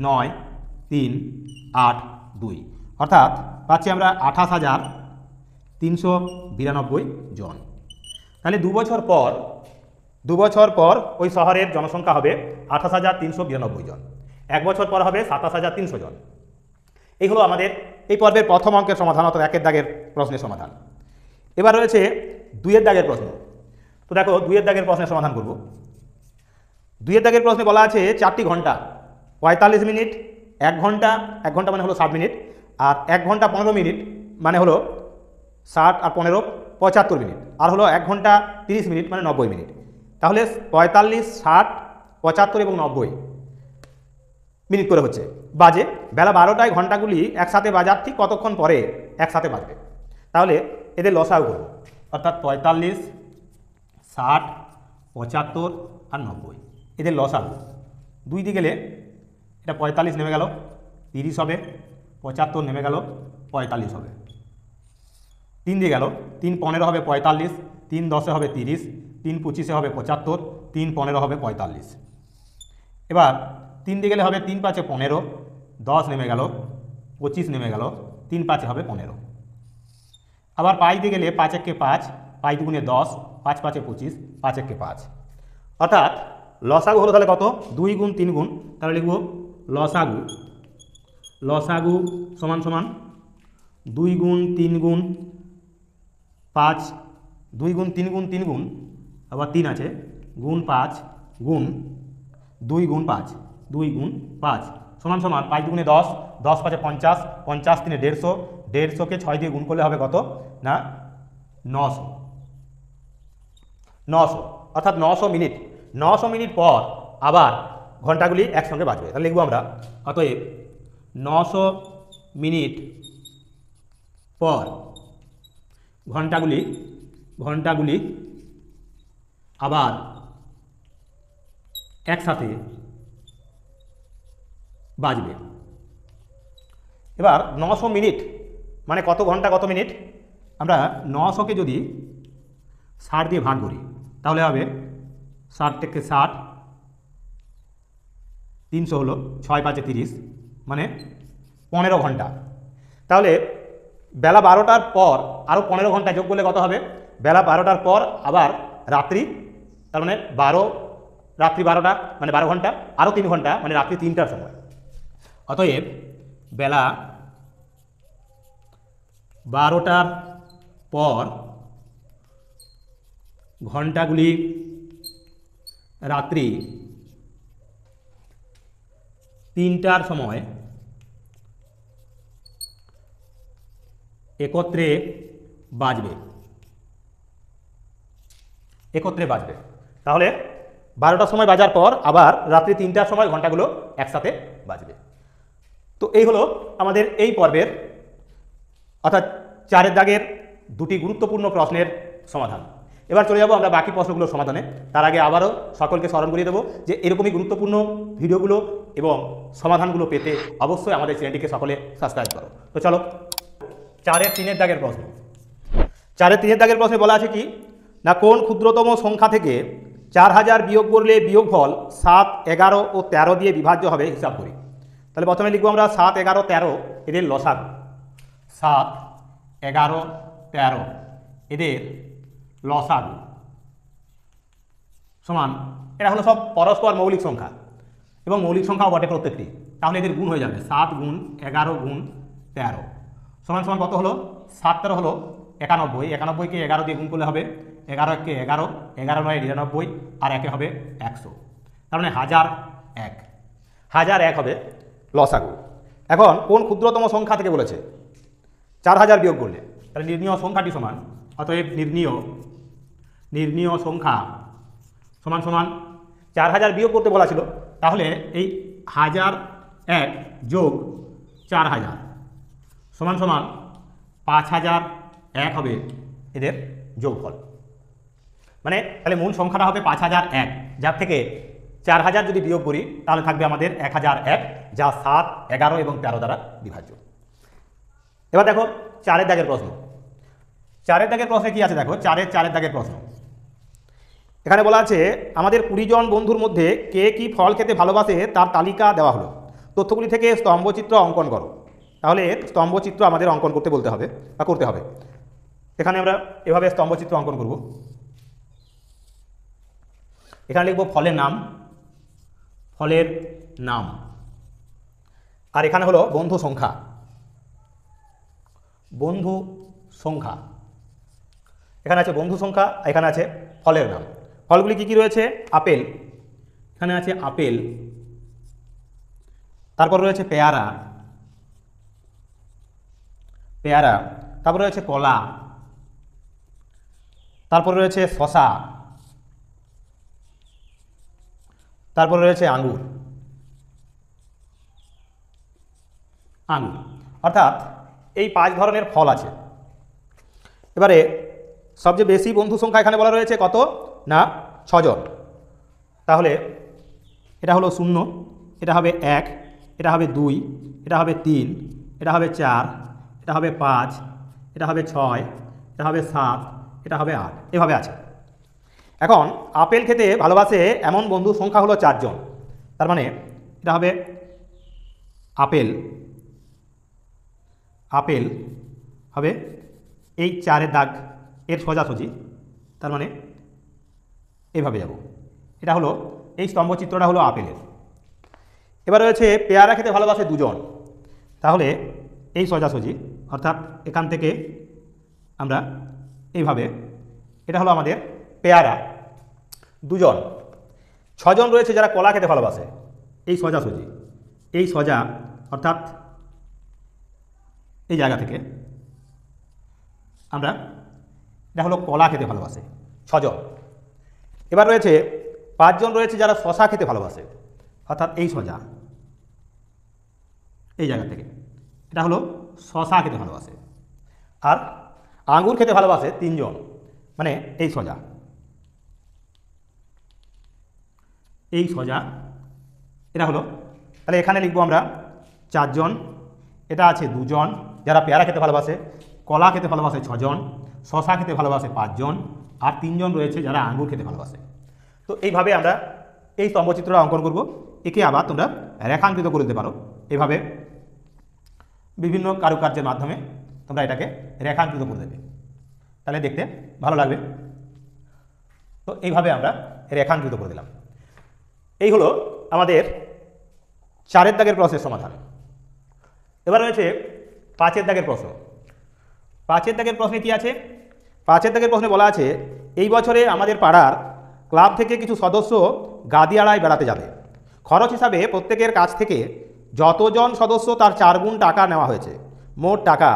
Speaker 1: 9 3 8 2, অর্থাৎ পাচ্ছি আমরা 28,392 জন। তাহলে 2 বছর পর ওই শহরের জনসংখ্যা হবে 28,392 জন, 1 বছর পর হবে 27,300 জন। এই হলো আমাদের এই পর্বের প্রথম অঙ্কের সমাধান, অর্থাৎ 1-এর দাগের প্রশ্নের সমাধান। এবার রয়েছে 2-এর দাগের প্রশ্ন। তো দেখো 2-এর দাগের প্রশ্নের সমাধান করব। 2-এর দাগের প্রশ্নে বলা আছে 4টি ঘন্টা 45 মিনিট, 1 ঘন্টা মানে হলো 60 মিনিট, আর 1 ঘন্টা 15 মিনিট মানে হলো 60 আর 15 75 মিনিট, আর হলো 1 ঘন্টা 30 মিনিট মানে 90 মিনিট। তাহলে 45, 60, 75 এবং 90 মিনিট করে হচ্ছে বাজে। বেলা 12টায় ঘন্টাগুলি একসাথে বাজার ঠিক কতক্ষণ পরে একসাথে বাজবে, তাহলে এদের লসাগু করব, অর্থাৎ 45, 60, 75 আর 90 এদের লসাগু। 2 দিয়ে গেলে এটা 45 নেমে গেল, 30 হবে, 75 নেমে গেল, 45 হবে। 3 দিয়ে গেল, 3 15 হবে 45, 3 10-এ হবে 30, 3 25-এ হবে 75, 3 15 হবে 45। এবার 3 দিয়ে গেলে হবে 3 5-এ 15, 10 নেমে গেল, 25 নেমে গেল, 3 5-এ হবে 15। আবার 5 দিয়ে গেলে 5 1 5, 5 2 10, 5 5-এ 25, 5 1 5, অর্থাৎ লসাগু হলো তাহলে কত 2 গুণ 3 গুণ, তাহলে লিখব লসাগু সমান সমান 2 গুণ 3 গুণ 5, 2 গুণ 3 গুণ 3 গুণ আবার 3 আছে গুণ 5 গুণ 2 গুণ 5, 2 গুণ 5 সমান সমান 5 2 10, 10 5-এ 50, 50 3-এ 150, 150-কে 6 দিয়ে গুণ করলে হবে কত না 900, অর্থাৎ 900 মিনিট। 900 মিনিট পর আবার ঘন্টাগুলি একসঙ্গে বাজবে, তাহলে লিখব আমরা অতএব 900 মিনিট পর ঘন্টাগুলি আবার একসাথে বাজবে। এবার 900 মিনিট মানে কত ঘন্টা কত মিনিট, আমরা 900-কে যদি 60 দিয়ে ভাগ করি তাহলে হবে 60 থেকে 60, 300 হলো 6 5-এ 30 মানে 15 ঘন্টা। তাহলে বেলা 12টার পর আরও 15 ঘন্টা যোগ করলে কত হবে, বেলা 12টার পর আবার রাত্রি, তার মানে রাত্রি 12টা মানে 12 ঘন্টা, আরও 3 ঘন্টা মানে রাত্রি 3টার সময়। অতএব বেলা 12টার পর ঘন্টাগুলি রাত্রি 3টার সময় একত্রে বাজবে। তাহলে 12টার সময় বাজার পর আবার রাত্রি 3টার সময় ঘন্টাগুলো একসাথে বাজবে। তো এই হলো আমাদের এই পর্বের অর্থাৎ 4-এর দাগের 2টি গুরুত্বপূর্ণ প্রশ্নের সমাধান। এবার চলে যাবো আমরা বাকি প্রশ্নগুলোর সমাধানে। তার আগে আবারও সকলকে স্মরণ করিয়ে দেবো যে এরকমই গুরুত্বপূর্ণ ভিডিওগুলো এবং সমাধানগুলো পেতে অবশ্যই আমাদের চ্যানেলটিকে সকলে সাবস্ক্রাইব করো। তো চলো 4-এর 3-এর দাগের প্রশ্ন। 4-এর 3-এর দাগের প্রশ্নে বলা আছে কি না, কোন ক্ষুদ্রতম সংখ্যা থেকে 4000 বিয়োগ করলে বিয়োগফল 7, 11 ও 13 দিয়ে বিভাজ্য হবে হিসাব করি। তাহলে প্রথমে লিখবো আমরা 7, 11, 13 এদের লসাগু। 7, 11, 13 এদের লসাগু সমান, এটা হলো সব পরস্পর মৌলিক সংখ্যা এবং মৌলিক সংখ্যাও বটে প্রত্যেকটি। তাহলে এদের গুণ হয়ে যাবে 7 গুণ 11 গুণ 13 সমান সমান কত হলো? 7 13 হলো 91। 91কে 11 দিয়ে গুণ করলে হবে 11 1 11, 11 9 99 আর 1 হবে 100। তার মানে 1001 হবে লসাগু। এখন কোন ক্ষুদ্রতম সংখ্যা থেকে বলেছে 4000 বিয়োগ করলে, তাহলে নির্ণীয় সংখ্যাটি সমান, অতএব নির্ণীয় সংখ্যা সমান সমান 4000 বিয়োগ করতে বলা ছিল, তাহলে এই 1001 যোগ 4000 সমান সমান 5001 হবে এদের যোগফল। মানে তাহলে মূল সংখ্যাটা হবে 5001, যার থেকে 4000 যদি বিয়োগ করি তাহলে থাকবে আমাদের 1001, যা 7, 11 এবং 13 দ্বারা বিভাজ্য। এবার দেখো 4-এর দাগের প্রশ্ন। 4-এর দাগের প্রশ্নে কি আছে দেখো, 4-এর দাগের প্রশ্ন। এখানে বলা আছে আমাদের 20 জন বন্ধুর মধ্যে কে কি ফল খেতে ভালোবাসে তার তালিকা দেওয়া হলো, তথ্যগুলি থেকে স্তম্ভচিত্র অঙ্কন করো। তাহলে স্তম্ভচিত্র আমাদের অঙ্কন করতে বলতে হবে বা করতে হবে। এখানে আমরা এভাবে স্তম্ভচিত্র অঙ্কন করব। এখানে লিখব ফলের নাম, আর এখানে হলো বন্ধু সংখ্যা। এখানে আছে বন্ধু সংখ্যা, এখানে আছে ফলের নাম। ফলগুলি কি কি রয়েছে? আপেল, এখানে আছে আপেল, তারপর রয়েছে পেয়ারা, তারপর রয়েছে কলা, তারপর রয়েছে শসা, তারপর রয়েছে আঙ্গুর। অর্থাৎ এই 5 ধরনের ফল আছে। এবারে সবচেয়ে বেশি বন্ধু সংখ্যা এখানে বলা রয়েছে কত না 6 জন। তাহলে এটা হলো 0, এটা হবে 1, এটা হবে 2, এটা হবে 3, এটা হবে 4, এটা হবে 5, এটা হবে 6, এটা হবে 7, এটা হবে 8, এভাবে আছে। এখন আপেল খেতে ভালোবাসে এমন বন্ধুর সংখ্যা হলো 4 জন। তার মানে এটা হবে আপেল হবে এই 4-এর দাগ এর সোজাসুজি, তার মানে এইভাবে যাব। এটা হলো এই স্তম্ভচিত্রটা হলো আপেলের। এবার রয়েছে পেয়ারা খেতে ভালোবাসে 2 জন, তাহলে এই সোজাসুজি, অর্থাৎ এখান থেকে আমরা এইভাবে, এটা হলো আমাদের পেয়ারা 2 জন। 6 জন রয়েছে যারা কলা খেতে ভালোবাসে, এই সোজাসুজি, এই সোজা, অর্থাৎ এই জায়গা থেকে আমরা, এটা হলো কলা খেতে ভালোবাসে 6 জন। এবার রয়েছে 5 জন রয়েছে যারা শসা খেতে ভালোবাসে, অর্থাৎ এই সোজা, এই জায়গা থেকে, এটা হলো শসা খেতে ভালোবাসে। আর আঙ্গুর খেতে ভালোবাসে 3 জন, মানে এই সোজা, এটা হলো। তাহলে এখানে লিখবো আমরা 4 জন, এটা আছে 2 জন যারা পেয়ারা খেতে ভালোবাসে, কলা খেতে ভালোবাসে 6 জন, শসা খেতে ভালোবাসে 5 জন, আর 3 জন রয়েছে যারা আঙ্গুর খেতে ভালোবাসে। তো এইভাবে আমরা এই স্তম্ভচিত্রটা অঙ্কন করব। একে আবার তোমরা রেখাঙ্কিত করে দিতে পারো, এভাবে বিভিন্ন কারুকার্যের মাধ্যমে তোমরা এটাকে রেখাঙ্কিত করে দেবে, তাহলে দেখতে ভালো লাগবে। তো এইভাবে আমরা রেখাঙ্কিত করে দিলাম। এই হলো আমাদের 4-এর দাগের প্রশ্নের সমাধান। এবার রয়েছে 5-এর দাগের প্রশ্ন। 5-এর দাগের প্রশ্নে কি আছে? 5-এর দাগের প্রশ্নে বলা আছে এই বছরে আমাদের পাড়ার ক্লাব থেকে কিছু সদস্য গাদিয়াড়ায় বেড়াতে যাবে। খরচ হিসাবে প্রত্যেকের কাছ থেকে যতজন সদস্য তার 4 গুণ টাকা নেওয়া হয়েছে। মোট টাকা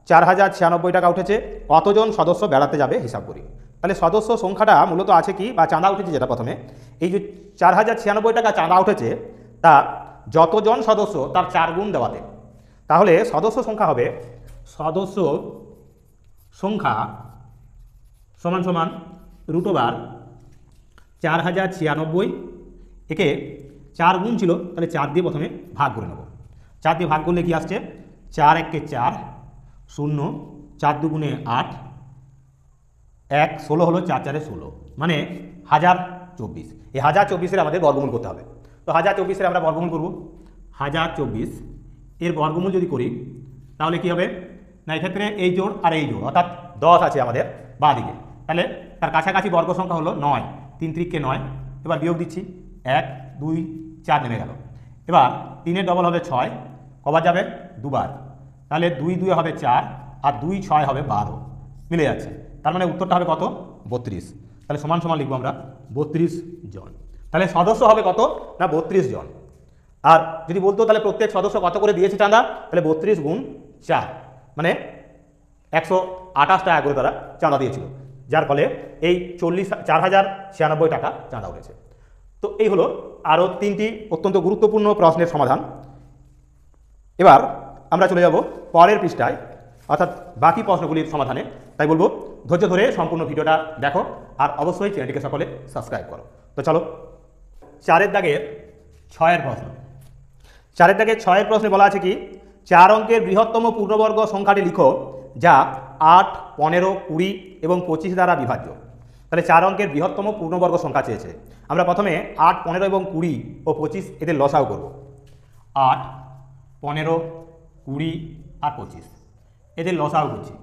Speaker 1: 4096 টাকা উঠেছে। কতজন সদস্য বেড়াতে যাবে হিসাব করি। তাহলে সদস্য সংখ্যাটা মূলত আছে কি, বা চাঁদা উঠেছে যেটা প্রথমে, এই যে 4096 টাকা চাঁদা উঠেছে তা যতজন সদস্য তার 4 গুণ দেওয়াতে। তাহলে সদস্য সংখ্যা হবে, সদস্য সংখ্যা সমান সমান √4096 একে 4 গুণ ছিল, তাহলে 4 দিয়ে প্রথমে ভাগ করে নেব। 4 দিয়ে ভাগ করলে কি আসছে, 4 × 4 0, 4 × 2 = 8, 1 16 হলো, 4 × 4 = 16, মানে 1024। এই 1024-এর আমাদের বর্গমূল করতে হবে। তো 1024-এর আমরা বর্গমূল করব। 1024 এর বর্গমূল যদি করি তাহলে কি হবে না, এক্ষেত্রে এই জোড় আর এই জোড়, অর্থাৎ 10 আছে আমাদের বাঁ দিকে, তাহলে তার কাছাকাছি বর্গ সংখ্যা হলো 9, 3 × 3 = 9। এবার বিয়োগ দিচ্ছি, 1 2 4 নেমে গেল। এবার 3-এর ডবল হবে 6, কবার যাবে, দুবার, তাহলে 2 2 হবে 4 আর 2 6 হবে 12, মিলে যাচ্ছে। তার মানে উত্তরটা হবে কত, 32। তাহলে সমান সমান লিখবো আমরা 32 জন। তাহলে সদস্য হবে কত না, 32 জন। আর যদি বলতো তাহলে প্রত্যেক সদস্য কত করে দিয়েছে চাঁদা, তাহলে 32 × 4 মানে 128 টাকা করে তারা চাঁদা দিয়েছিল, যার ফলে এই 4096 টাকা চাঁদা উঠেছে। তো এই হলো আরও 3টি অত্যন্ত গুরুত্বপূর্ণ প্রশ্নের সমাধান। এবার আমরা চলে যাব পরের পৃষ্ঠায়, অর্থাৎ বাকি প্রশ্নগুলির সমাধানে। তাই বলবো ধৈর্য ধরে সম্পূর্ণ ভিডিওটা দেখো, আর অবশ্যই চ্যানেলটিকে সকলে সাবস্ক্রাইব করো। তো চলো 4-এর দাগের 6-এর প্রশ্ন। 4-এর দাগের 6-এর প্রশ্নে বলা আছে কি, 4 অঙ্কের বৃহত্তম পূর্ণবর্গ সংখ্যাটি লিখো যা 8 15 20 এবং 25 দ্বারা বিভাজ্য। তাহলে 4 অঙ্কের বৃহত্তম পূর্ণবর্গ সংখ্যা চেয়েছে। আমরা প্রথমে 8 15 এবং 20 ও 25 এদের লসাগু করব। 8 15 20 আর 25 এদের লসাগু করছি।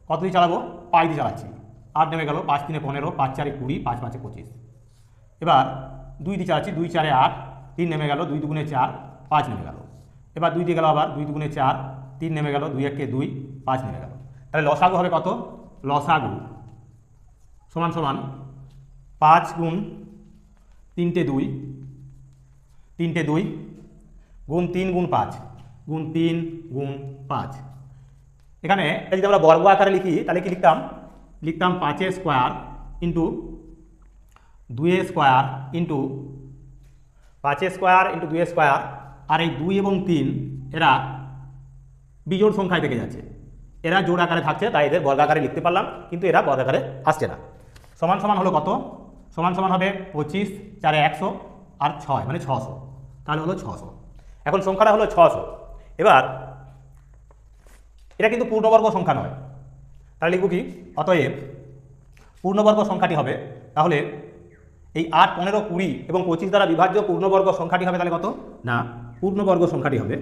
Speaker 1: কত দিয়ে চালাবো, 5 দিয়ে চালাচ্ছি। 8 নেমে গেল, 5 3 15, 5 4 20, 5 5 25। এবার 2 দিয়ে চালাচ্ছি, 2 4 8, 3 নেমে গেল, 2 2 4, 5 নেমে গেল। এবার 2 দিয়ে গেল, আবার 2 2 4, 3 নেমে গেল, 2 1 2, 5 নেমে গেল। তাহলে লসাগু হবে কত, লসাগু সমান সমান 5 × 3 2, 3 2 গুণ 3 × 5 গুণ 3 গুণ 5। এখানে যদি আমরা বর্গ আকারে লিখি তাহলে কি লিখতাম, 5 square into 2 square into 5 square into 2 square. আর এই 2 এবং 3 এরা বিজোড় সংখ্যায় থেকে যাচ্ছে, এরা জোড় আকারে থাকছে, তাই এদের বর্গ আকারে লিখতে পারলাম, কিন্তু এরা বর্গ আকারে আসছে না। সমান সমান হলো কত, সমান সমান হবে 25 4 100 আর 6 মানে 600, তাহলে হলো 600। এখন সংখ্যাটা হলো 600। এবার এটা কিন্তু পূর্ণবর্গ সংখ্যা নয়, তাহলে লিখব কি, অতএব পূর্ণবর্গ সংখ্যাটি হবে, তাহলে এই 8 15 20 এবং 25 দ্বারা বিভাজ্য পূর্ণবর্গ সংখ্যাটি হবে তাহলে কত না, পূর্ণবর্গ সংখ্যাটি হবে,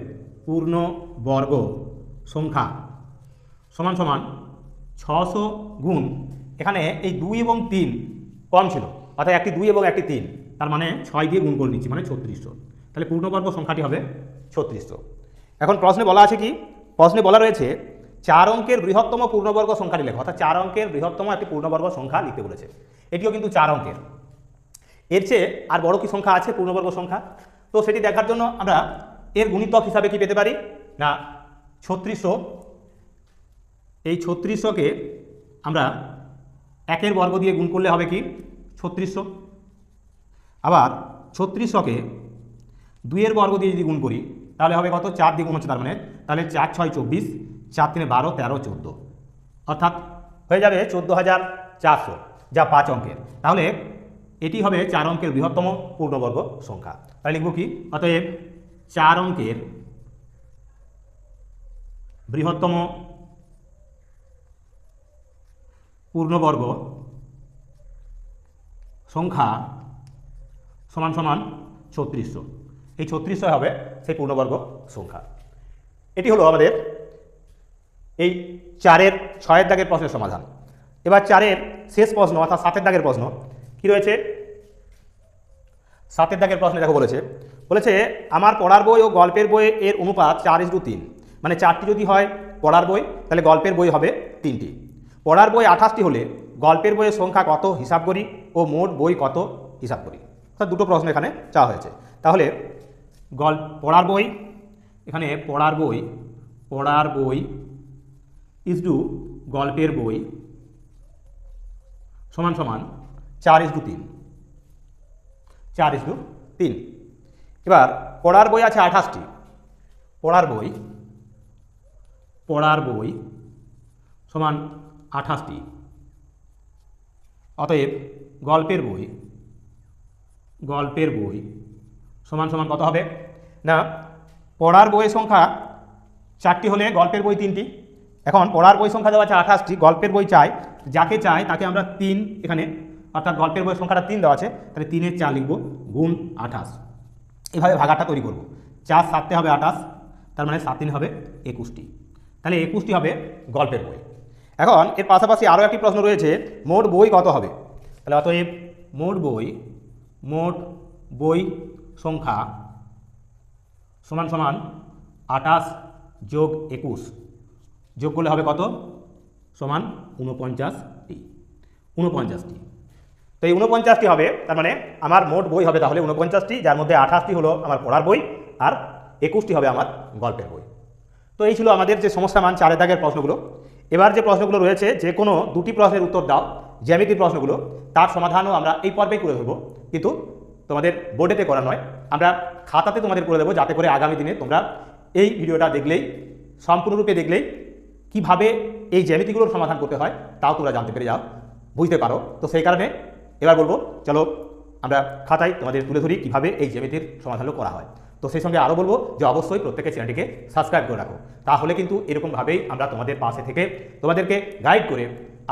Speaker 1: পূর্ণবর্গ সংখ্যা সমান সমান 600 গুণ, এখানে এই 2 এবং 3 কম ছিল, অর্থাৎ একটি 2 এবং একটি 3, তার মানে 6 দিয়ে গুণ করে নিচ্ছি, মানে 3600। তাহলে পূর্ণবর্গ সংখ্যাটি হবে 3600। এখন প্রশ্নে বলা আছে কি, প্রশ্নে বলা রয়েছে 4 অঙ্কের বৃহত্তম পূর্ণবর্গ সংখ্যাটি লেখো, অর্থাৎ 4 অঙ্কের বৃহত্তম একটি পূর্ণবর্গ সংখ্যা লিখতে বলেছে। এটিও কিন্তু 4 অঙ্কের, এর চেয়ে আর বড় কি সংখ্যা আছে পূর্ণবর্গ সংখ্যা, তো সেটি দেখার জন্য আমরা এর গুণিতক হিসাবে কি পেতে পারি না 3600। এই 3600-কে আমরা 1-এর বর্গ দিয়ে গুণ করলে হবে কি 3600। আবার 3600-কে 2-এর বর্গ দিয়ে যদি গুণ করি তাহলে হবে কত, 4 দিয়ে গুণ হচ্ছে, তার মানে তাহলে 4 6 24, 4 3 12, 13 14, অর্থাৎ হয়ে যাবে 14400, যা 5 অঙ্কের। তাহলে এটি হবে 4 অঙ্কের বৃহত্তম পূর্ণবর্গ সংখ্যা। তাহলে লিখব কি, অতএব 4 অঙ্কের বৃহত্তম পূর্ণবর্গ সংখ্যা সমান সমান 3600। এই 3600 হবে সেই পূর্ণবর্গ সংখ্যা। এটি হলো আমাদের এই 4-এর 6-এর দাগের প্রশ্নের সমাধান। এবার 4-এর শেষ প্রশ্ন, অর্থাৎ 7-এর দাগের প্রশ্ন কি রয়েছে। 7-এর দাগের প্রশ্নে দেখো বলেছে আমার পড়ার বই ও গল্পের বই এর অনুপাত 4:3, মানে 4টি যদি হয় পড়ার বই তাহলে গল্পের বই হবে 3টি। পড়ার বই 28টি হলে গল্পের বইয়ের সংখ্যা কত হিসাব করি ও মোট বই কত হিসাব করি। অর্থাৎ দুটো প্রশ্ন এখানে চাওয়া হয়েছে। তাহলে পড়ার বই, এখানে পড়ার বই ইজ টু গল্পের বই সমান সমান 4:3, 4:3। এবার পড়ার বই আছে 28টি, পড়ার বই সমান 28টি, অতএব গল্পের বই সমান সমান কত হবে না, পড়ার বইয়ের সংখ্যা 4টি হলে গল্পের বই 3টি। এখন পড়ার বই সংখ্যা দেওয়া আছে 28টি, গল্পের বই চাই, যাকে চাই তাকে আমরা 3 এখানে, অর্থাৎ গল্পের বইয়ের সংখ্যাটা 3 দেওয়া আছে, তাহলে 3 এর 4 লিখব গুণ 28। এভাবে ভাগাটা তৈরি করব। 4 7 হবে 28, তার মানে 7 3 হবে 21টি। তাহলে 21টি হবে গল্পের বই। এখন এর পাশাপাশি আরও একটি প্রশ্ন রয়েছে, মোট বই কত হবে। তাহলে অতএব মোট বই সংখ্যা সমান সমান 28 যোগ 21 যোগ করলে হবে কত, সমান 49টি। তো এই 49টি হবে, তার মানে আমার মোট বই হবে তাহলে 49টি, যার মধ্যে 28টি হলো আমার পড়ার বই আর 21টি হবে আমার গল্পের বই। তো এই ছিল আমাদের যে সমস্যা মান 4 দাগের প্রশ্নগুলো। এবার যে প্রশ্নগুলো রয়েছে, যে কোনো 2টি প্রশ্নের উত্তর দাও, জ্যামিতির প্রশ্নগুলো, তার সমাধানও আমরা এই পর্বেই করে দেবো, কিন্তু তোমাদের বোর্ডেতে করা নয়, আমরা খাতাতে তোমাদের করে দেবো, যাতে করে আগামী দিনে তোমরা এই ভিডিওটা দেখলেই, সম্পূর্ণরূপে দেখলেই কিভাবে এই জ্যামিতিগুলোর সমাধান করতে হয় তাও তোমরা জানতে পেরে যাও, বুঝতে পারো। তো সেই কারণে এবার বলবো, চলো আমরা খাতায় তোমাদের তুলে ধরি কীভাবে এই জ্যামিতির সমাধানও করা হয়। তো সেই সঙ্গে আরও বলবো যে অবশ্যই প্রত্যেকের চ্যানেলটিকে সাবস্ক্রাইব করে রাখো, তাহলে কিন্তু এরকমভাবেই আমরা তোমাদের পাশে থেকে তোমাদেরকে গাইড করে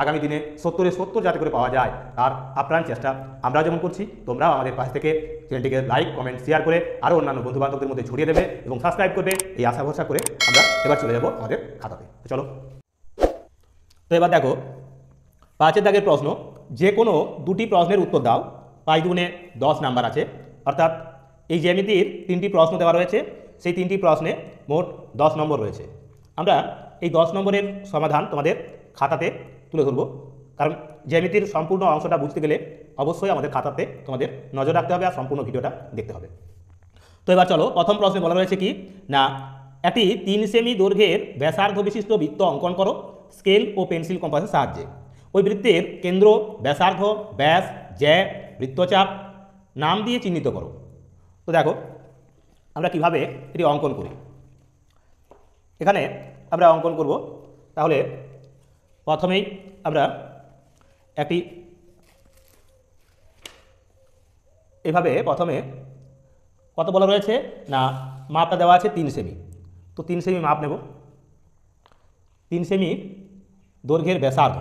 Speaker 1: আগামী দিনে 70-এ 70 যাতে করে পাওয়া যায় তার আপ্রাণ চেষ্টা আমরা যেমন করছি, তোমরাও আমাদের পাশ থেকে চ্যানেলটিকে লাইক কমেন্ট শেয়ার করে আরও অন্যান্য বন্ধুবান্ধবদের মধ্যে ছড়িয়ে দেবে এবং সাবস্ক্রাইব করবে, এই আশা ভরসা করে আমরা এবার চলে যাব আমাদের খাতাতে। চলো, তো এবার দেখো 5 দাগের প্রশ্ন, যে কোনো 2টি প্রশ্নের উত্তর দাও। 5 দুগুণে 10 নাম্বার আছে, অর্থাৎ এই জ্যামিতির 3টি প্রশ্ন দেওয়া রয়েছে, সেই 3টি প্রশ্নে মোট 10 নম্বর রয়েছে। আমরা এই 10 নম্বরের সমাধান তোমাদের খাতাতে তুলে ধরবো, কারণ জ্যামিতির সম্পূর্ণ অংশটা বুঝতে গেলে অবশ্যই আমাদের খাতাতে তোমাদের নজর রাখতে হবে আর সম্পূর্ণ ভিডিওটা দেখতে হবে। তো এবার চলো, প্রথম প্রশ্নে বলা রয়েছে কি না, একটি 3 সেমি দৈর্ঘ্যের ব্যাসার্ধ বিশিষ্ট বৃত্ত অঙ্কন করো স্কেল ও পেন্সিল কম্পাসের সাহায্যে। ওই বৃত্তের কেন্দ্র, ব্যাসার্ধ, ব্যাস, জ্যা, বৃত্তচাপ নাম দিয়ে চিহ্নিত করো। তো দেখো আমরা কিভাবে এটি অঙ্কন করি। এখানে আমরা অঙ্কন করব, তাহলে প্রথমেই আমরা একটি এভাবে প্রথমে কত বলা রয়েছে না, মাপটা দেওয়া আছে 3 সেমি। তো 3 সেমি মাপ নেব, 3 সেমি দৈর্ঘ্যের ব্যাসার্ধ,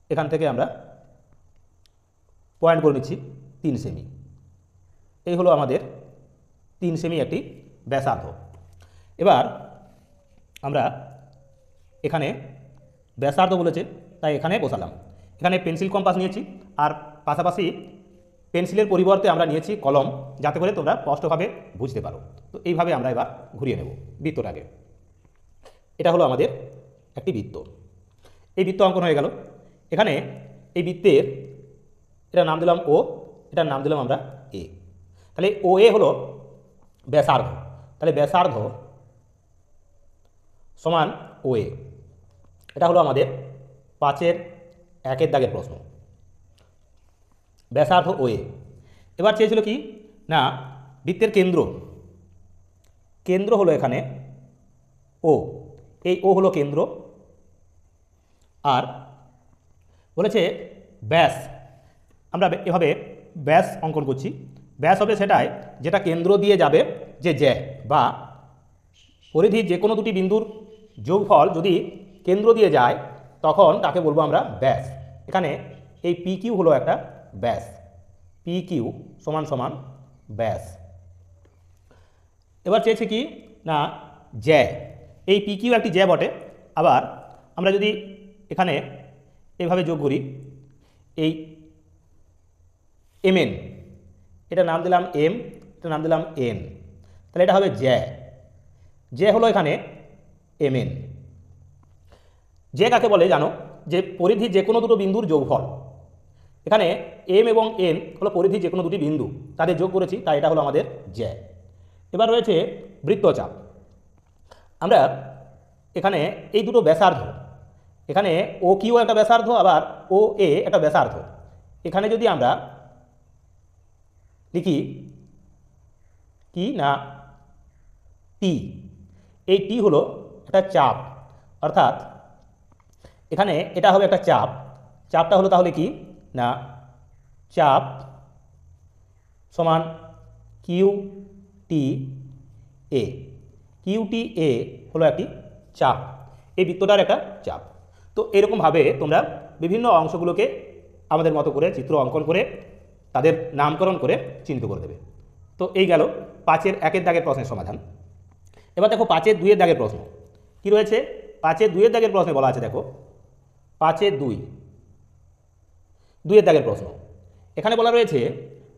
Speaker 1: এখান থেকে আমরা পয়েন্ট করে নিচ্ছি 3 সেমি। এই হলো আমাদের 3 সেমি একটি ব্যাসার্ধ। এবার আমরা এখানে ব্যাসার্ধ বলেছে তাই এখানে বসালাম। এখানে পেন্সিল কম্পাস নিয়েছি, আর পাশাপাশি পেন্সিলের পরিবর্তে আমরা নিয়েছি কলম, যাতে করে তোমরা স্পষ্টভাবে বুঝতে পারো। তো এইভাবে আমরা এবার ঘুরিয়ে নেব বৃত্তটাকে। এটা হলো আমাদের একটি বৃত্ত, এই বৃত্ত অঙ্কন হয়ে গেল। এখানে এই বৃত্তের এটার নাম দিলাম ও, এটার নাম দিলাম আমরা এ। তাহলে ও এ হলো ব্যাসার্ধ, তাহলে ব্যাসার্ধ সমান ও এ। এটা হলো আমাদের 5-এর 1 দাগের প্রশ্ন, ব্যাসার্ধ ও এ। এবার চেয়েছিল কি না, বৃত্তের কেন্দ্র হলো এখানে ও, এই ও হলো কেন্দ্র, আর বলেছে ব্যাস। আমরা এভাবে ব্যাস অঙ্কন করছি, ব্যাস হবে সেটাই যেটা কেন্দ্র দিয়ে যাবে যে জ্যা বা পরিধির যে কোনো 2টি বিন্দুর যোগফল যদি কেন্দ্র দিয়ে যায় তখন তাকে বলবো আমরা ব্যাস। এখানে এই পি কিউ হলো একটা ব্যাস, পি কিউ সমান সমান ব্যাস। এবার চেয়েছে কি না জ্যা, এই পি কিউ একটি জ্যা বটে। আবার আমরা যদি এখানে এভাবে যোগ করি, এই এম এন, এটা নাম দিলাম এম, এটা নাম দিলাম এন, তাহলে এটা হবে জ্যা হলো এখানে এম এন। জ্যা কাকে বলে জানো, যে পরিধি যে কোনো 2টো বিন্দুর যোগফল। এখানে এম এবং এন হলো পরিধি যে কোনো 2টি বিন্দু, তাদের যোগ করেছি, তাই এটা হলো আমাদের জ্যা। এবার রয়েছে বৃত্তচাপ। আমরা এখানে এই 2টো ব্যাসার্ধ, এখানে ও কিউ একটা ব্যাসার্ধ, আবার ও এ একটা ব্যাসার্ধ। এখানে যদি আমরা লিখি কি না টি, এই টি হলো একটা চাপ, অর্থাৎ এখানে এটা হবে একটা চাপ, চাপটা হলো তাহলে কি না চাপ সমান কিউ টি এ। কিউ টি এ হলো একটি চাপ, এই বৃত্তটার একটা চাপ। তো এরকমভাবে তোমরা বিভিন্ন অংশগুলোকে আমাদের মতো করে চিত্র অঙ্কন করে তাদের নামকরণ করে চিহ্নিত করে দেবে। তো এই গেল 5-এর 1-এর দাগের প্রশ্নের সমাধান। এবার দেখো 5-এর 2-এর দাগের প্রশ্ন কি রয়েছে। 5-এর 2-এর দাগের প্রশ্নে বলা আছে, দেখো 5-এর 2-এর দাগের প্রশ্ন। এখানে বলা রয়েছে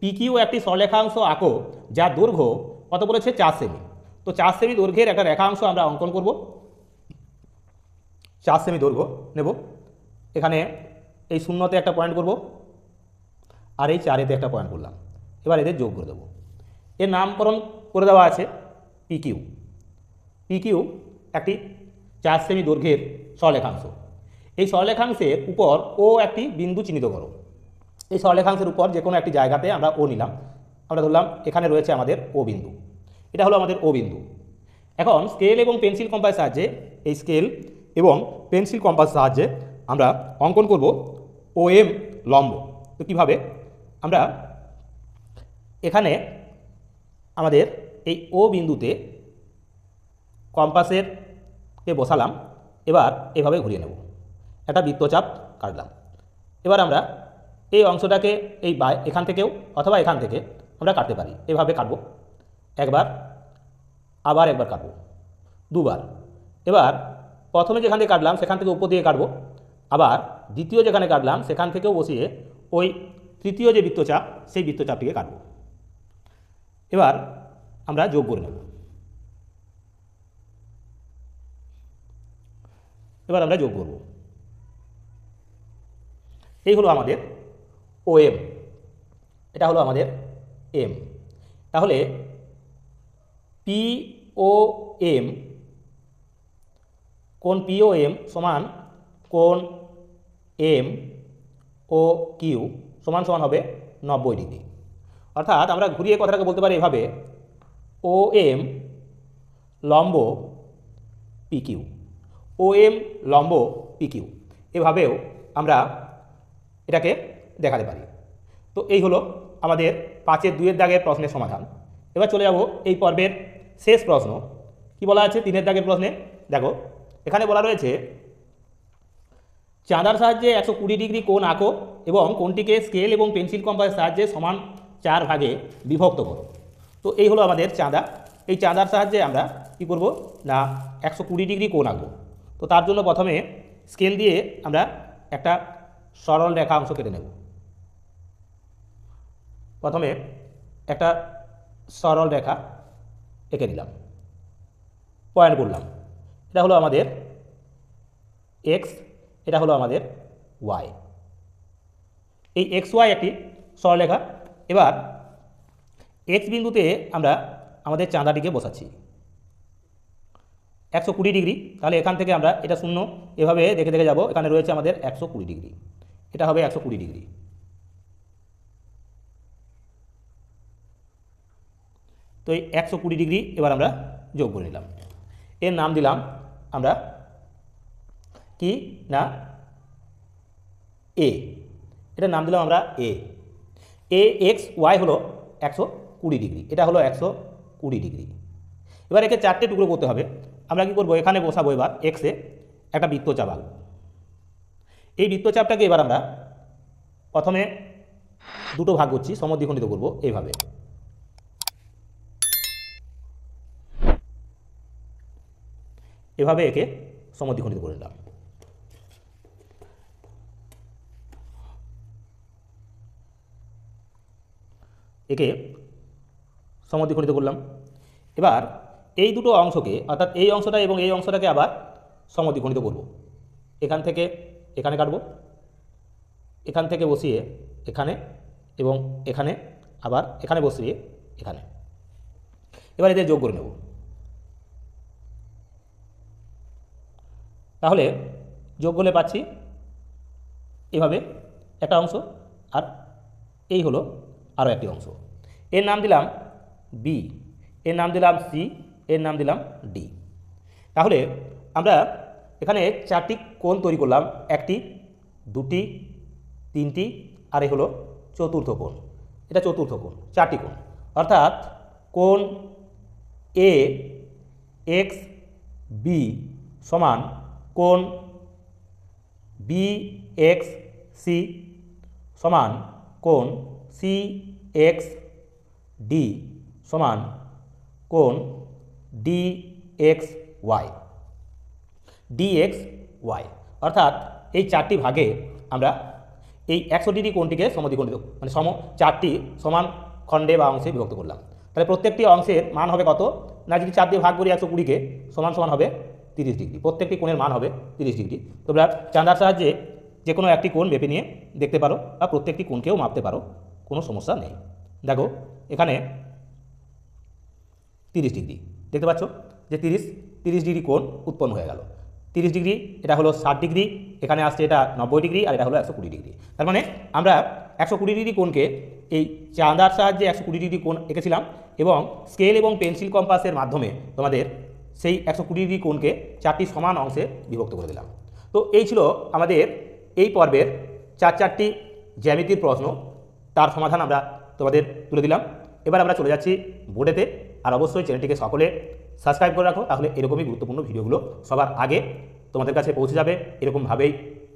Speaker 1: পিকিউ একটি সরলরেখাংশ আঁকো যার দৈর্ঘ্য কত বলেছে 4 সেমি। তো 4 সেমি দৈর্ঘ্যের একটা রেখাংশ আমরা অঙ্কন করব। 4 সেমি দৈর্ঘ্য নেব, এখানে এই 0-তে একটা পয়েন্ট করব আর এই 4-এতে একটা পয়েন্ট করলাম। এবার এদের যোগ করে দেবো। এর নামকরণ করে দেওয়া আছে পিকিউ। পিকিউ একটি 4 সেমি দৈর্ঘ্যের সরলরেখাংশ। এই সরলরেখাংশের উপর ও একটি বিন্দু চিহ্নিত করো। এই সরলরেখাংশের উপর যে কোনো একটি জায়গাতে আমরা ও নিলাম, আমরা ধরলাম এখানে রয়েছে আমাদের ও বিন্দু, এটা হলো আমাদের ও বিন্দু। এখন স্কেল এবং পেন্সিল কম্পাসের সাহায্যে, এই স্কেল এবং পেন্সিল কম্পাসের সাহায্যে আমরা অঙ্কন করব ও এম লম্ব। তো কীভাবে, আমরা এখানে আমাদের এই ও বিন্দুতে কম্পাসের কে বসালাম, এবার এভাবে ঘুরিয়ে নেব, একটা বৃত্তচাপ কাটলাম। এবার আমরা এই অংশটাকে এই এখান থেকেও অথবা এখান থেকে আমরা কাটতে পারি, এভাবে কাটবো একবার, আবার একবার কাটবো দুবার। এবার প্রথমে যেখান থেকে কাটলাম সেখান থেকে উপর দিয়ে কাটবো, আবার দ্বিতীয় যেখানে কাটলাম সেখান থেকেও বসিয়ে ওই তৃতীয় যে বৃত্তচাপ সেই বৃত্তচাপটিকে কাটবো। এবার আমরা যোগ করে নেব। এবার আমরা যোগ করব। এই হলো আমাদের ও এম, এটা হলো আমাদের এম। তাহলে পি ও এম, কোণ পি ও এম সমান কোণ এম ও কিউ সমান সমান হবে 90 ডিগ্রি। অর্থাৎ আমরা ঘুরিয়ে কথাটাকে বলতে পারি এভাবে, ও এম লম্ব পি কিউ, ও এম লম্ব পি কিউ, এভাবেও আমরা এটাকে দেখাতে পারি। তো এই হলো আমাদের 5-এর 2-এর দাগের প্রশ্নের সমাধান। এবার চলে যাব এই পর্বের শেষ প্রশ্ন। কি বলা আছে 3-এর দাগের প্রশ্নে, দেখো এখানে বলা রয়েছে চাঁদার সাহায্যে 120 ডিগ্রি কোণ আঁকো এবং কোণটিকে স্কেল এবং পেন্সিল কম্পাসের সাহায্যে সমান 4 ভাগে বিভক্ত করো। তো এই হলো আমাদের চাঁদা। এই চাঁদার সাহায্যে আমরা কি করব না 120 ডিগ্রি কোণ আঁকবো। তো তার জন্য প্রথমে স্কেল দিয়ে আমরা একটা সরল রেখা অংশ কেটে নেব। প্রথমে একটা সরল রেখা এঁকে নিলাম, পয়েন্ট করলাম। এটা হলো আমাদের এক্স, এটা হলো আমাদের ওয়াই। এই এক্স ওয়াই একটি সরলরেখা। এবার এক্স বিন্দুতে আমরা আমাদের চাঁদাটিকে বসাচ্ছি 120 ডিগ্রি। তাহলে এখান থেকে আমরা এটা 0 এভাবে দেখে দেখে যাব, এখানে রয়েছে আমাদের 120 ডিগ্রি, এটা হবে 120 ডিগ্রি। তো এই 120 ডিগ্রি এবার আমরা যোগ করে নিলাম। এর নাম দিলাম আমরা কি না এ, এটার নাম দিলাম আমরা এ। এ এক্স ওয়াই হলো 120 ডিগ্রি, এটা হলো 120 ডিগ্রি। এবার একে 4টে টুকরো করতে হবে। আমরা কি করব, এখানে বসাবো এবার এক্সে একটা বৃত্তচাপ আঁকবো। এই বৃত্তচাপটাকে এবার আমরা প্রথমে দুটো ভাগ করছি, সমদ্বিখণ্ডিত করব এইভাবে। এভাবে একে সমদ্বিখণ্ডিত করে নিলাম। একে সমদ্বিখণ্ডিত করলাম। এবার এই দুটো অংশকে, অর্থাৎ এই অংশটা এবং এই অংশটাকে আবার সমদ্বিখণ্ডিত করব। এখান থেকে এখানে কাটব, এখান থেকে বসিয়ে এখানে এবং এখানে, আবার এখানে বসিয়ে এখানে। এবার এদের যোগ করে নেব। তাহলে যোগ করলে পাচ্ছি এভাবে একটা অংশ, আর এই হলো আরও একটি অংশ। এর নাম দিলাম বি, এর নাম দিলাম সি, এর নাম দিলাম ডি। তাহলে আমরা এখানে 4টি কোণ তৈরি করলাম, 1টি 2টি 3টি, আর এ হলো চতুর্থ কোণ। এটা চতুর্থ কোণ, 4টি কোণ। অর্থাৎ কোণ এ এক্স বি সমান কোণ বি এক্স সি সমান কোণ সি এক্স ডি সমান কোণ D X Y. D X Y অর্থাৎ এই 4টি ভাগে আমরা এই 100 ডিগ্রি কোণটিকে সমদ্বিখণ্ডিত মানে 4টি সমান খণ্ডে বা অংশে বিভক্ত করলাম। তাহলে প্রত্যেকটি অংশের মান হবে কত না, যদি 4 দিয়ে ভাগ করি 120কে সমান সমান হবে 30 ডিগ্রি। প্রত্যেকটি কোণের মান হবে 30 ডিগ্রি। তোমরা চাঁদার সাহায্যে যে কোনো একটি কোণ মেপে নিয়ে দেখতে পারো বা প্রত্যেকটি কোণকেও মাপতে পারো, কোনো সমস্যা নেই। দেখো এখানে 30 ডিগ্রি দেখতে পাচ্ছ যে 30 ডিগ্রি কোণ উৎপন্ন হয়ে গেল। 30 ডিগ্রি এটা হলো 60 ডিগ্রি, এখানে আসছে এটা 90 ডিগ্রি, আর এটা হলো 120 ডিগ্রি। তার মানে আমরা 120 ডিগ্রি কোণকে এই চাঁদার সাহায্যে 120 ডিগ্রি কোণ এঁকেছিলাম এবং স্কেল এবং পেন্সিল কম্পাসের মাধ্যমে তোমাদের সেই 120 ডিগ্রি কোণকে 4টি সমান অংশে বিভক্ত করে দিলাম। তো এই ছিল আমাদের এই পর্বের 4টি জ্যামিতির প্রশ্ন, তার সমাধান আমরা তোমাদের তুলে দিলাম। এবার আমরা চলে যাচ্ছি বোর্ডেতে। আর অবশ্যই চ্যানেলটিকে সকলে সাবস্ক্রাইব করে রাখো, তাহলে এরকমই গুরুত্বপূর্ণ ভিডিওগুলো সবার আগে তোমাদের কাছে পৌঁছে যাবে, এরকমভাবেই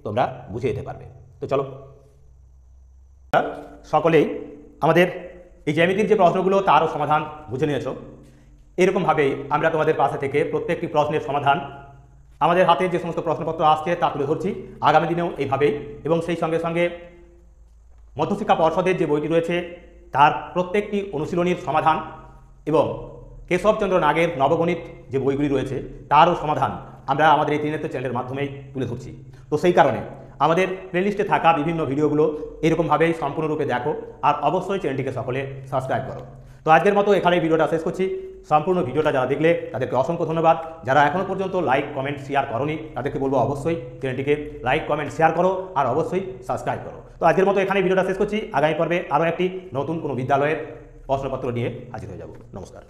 Speaker 1: তোমরা বুঝে যেতে পারবে। তো চলো, সকলেই আমাদের এই জ্যামিতির যে প্রশ্নগুলো তারও সমাধান বুঝে নিয়েছো। এরকমভাবেই আমরা তোমাদের পাশে থেকে প্রত্যেকটি প্রশ্নের সমাধান আমাদের হাতে যে সমস্ত প্রশ্নপত্র আসছে তা তুলে ধরছি আগামী দিনেও এইভাবেই। এবং সেই সঙ্গে সঙ্গে মধ্যশিক্ষা পর্ষদের যে বইটি রয়েছে তার প্রত্যেকটি অনুশীলনীর সমাধান এবং কেশবচন্দ্র নাগের নবগণিত যে বইগুলি রয়েছে তারও সমাধান আমরা আমাদের এই ত্রিনেত্র চ্যানেলের মাধ্যমেই তুলে ধরছি। তো সেই কারণে আমাদের প্লেলিস্টে থাকা বিভিন্ন ভিডিওগুলো এরকমভাবেই সম্পূর্ণরূপে দেখো, আর অবশ্যই চ্যানেলটিকে সকলে সাবস্ক্রাইব করো। তো আজকের মতো এখানেই ভিডিওটা শেষ করছি। সম্পূর্ণ ভিডিওটা যারা দেখলে তাদেরকে অসংখ্য ধন্যবাদ। যারা এখনও পর্যন্ত লাইক কমেন্ট শেয়ার করোনি তাদেরকে বলবো অবশ্যই চ্যানেলটিকে লাইক কমেন্ট শেয়ার করো আর অবশ্যই সাবস্ক্রাইব করো। তো আজকের মতো এখানেই ভিডিওটা শেষ করছি। আগামী পর্বে আরও একটি নতুন কোনো বিদ্যালয়ের প্রশ্নপত্র নিয়ে হাজির হয়ে যাব। নমস্কার।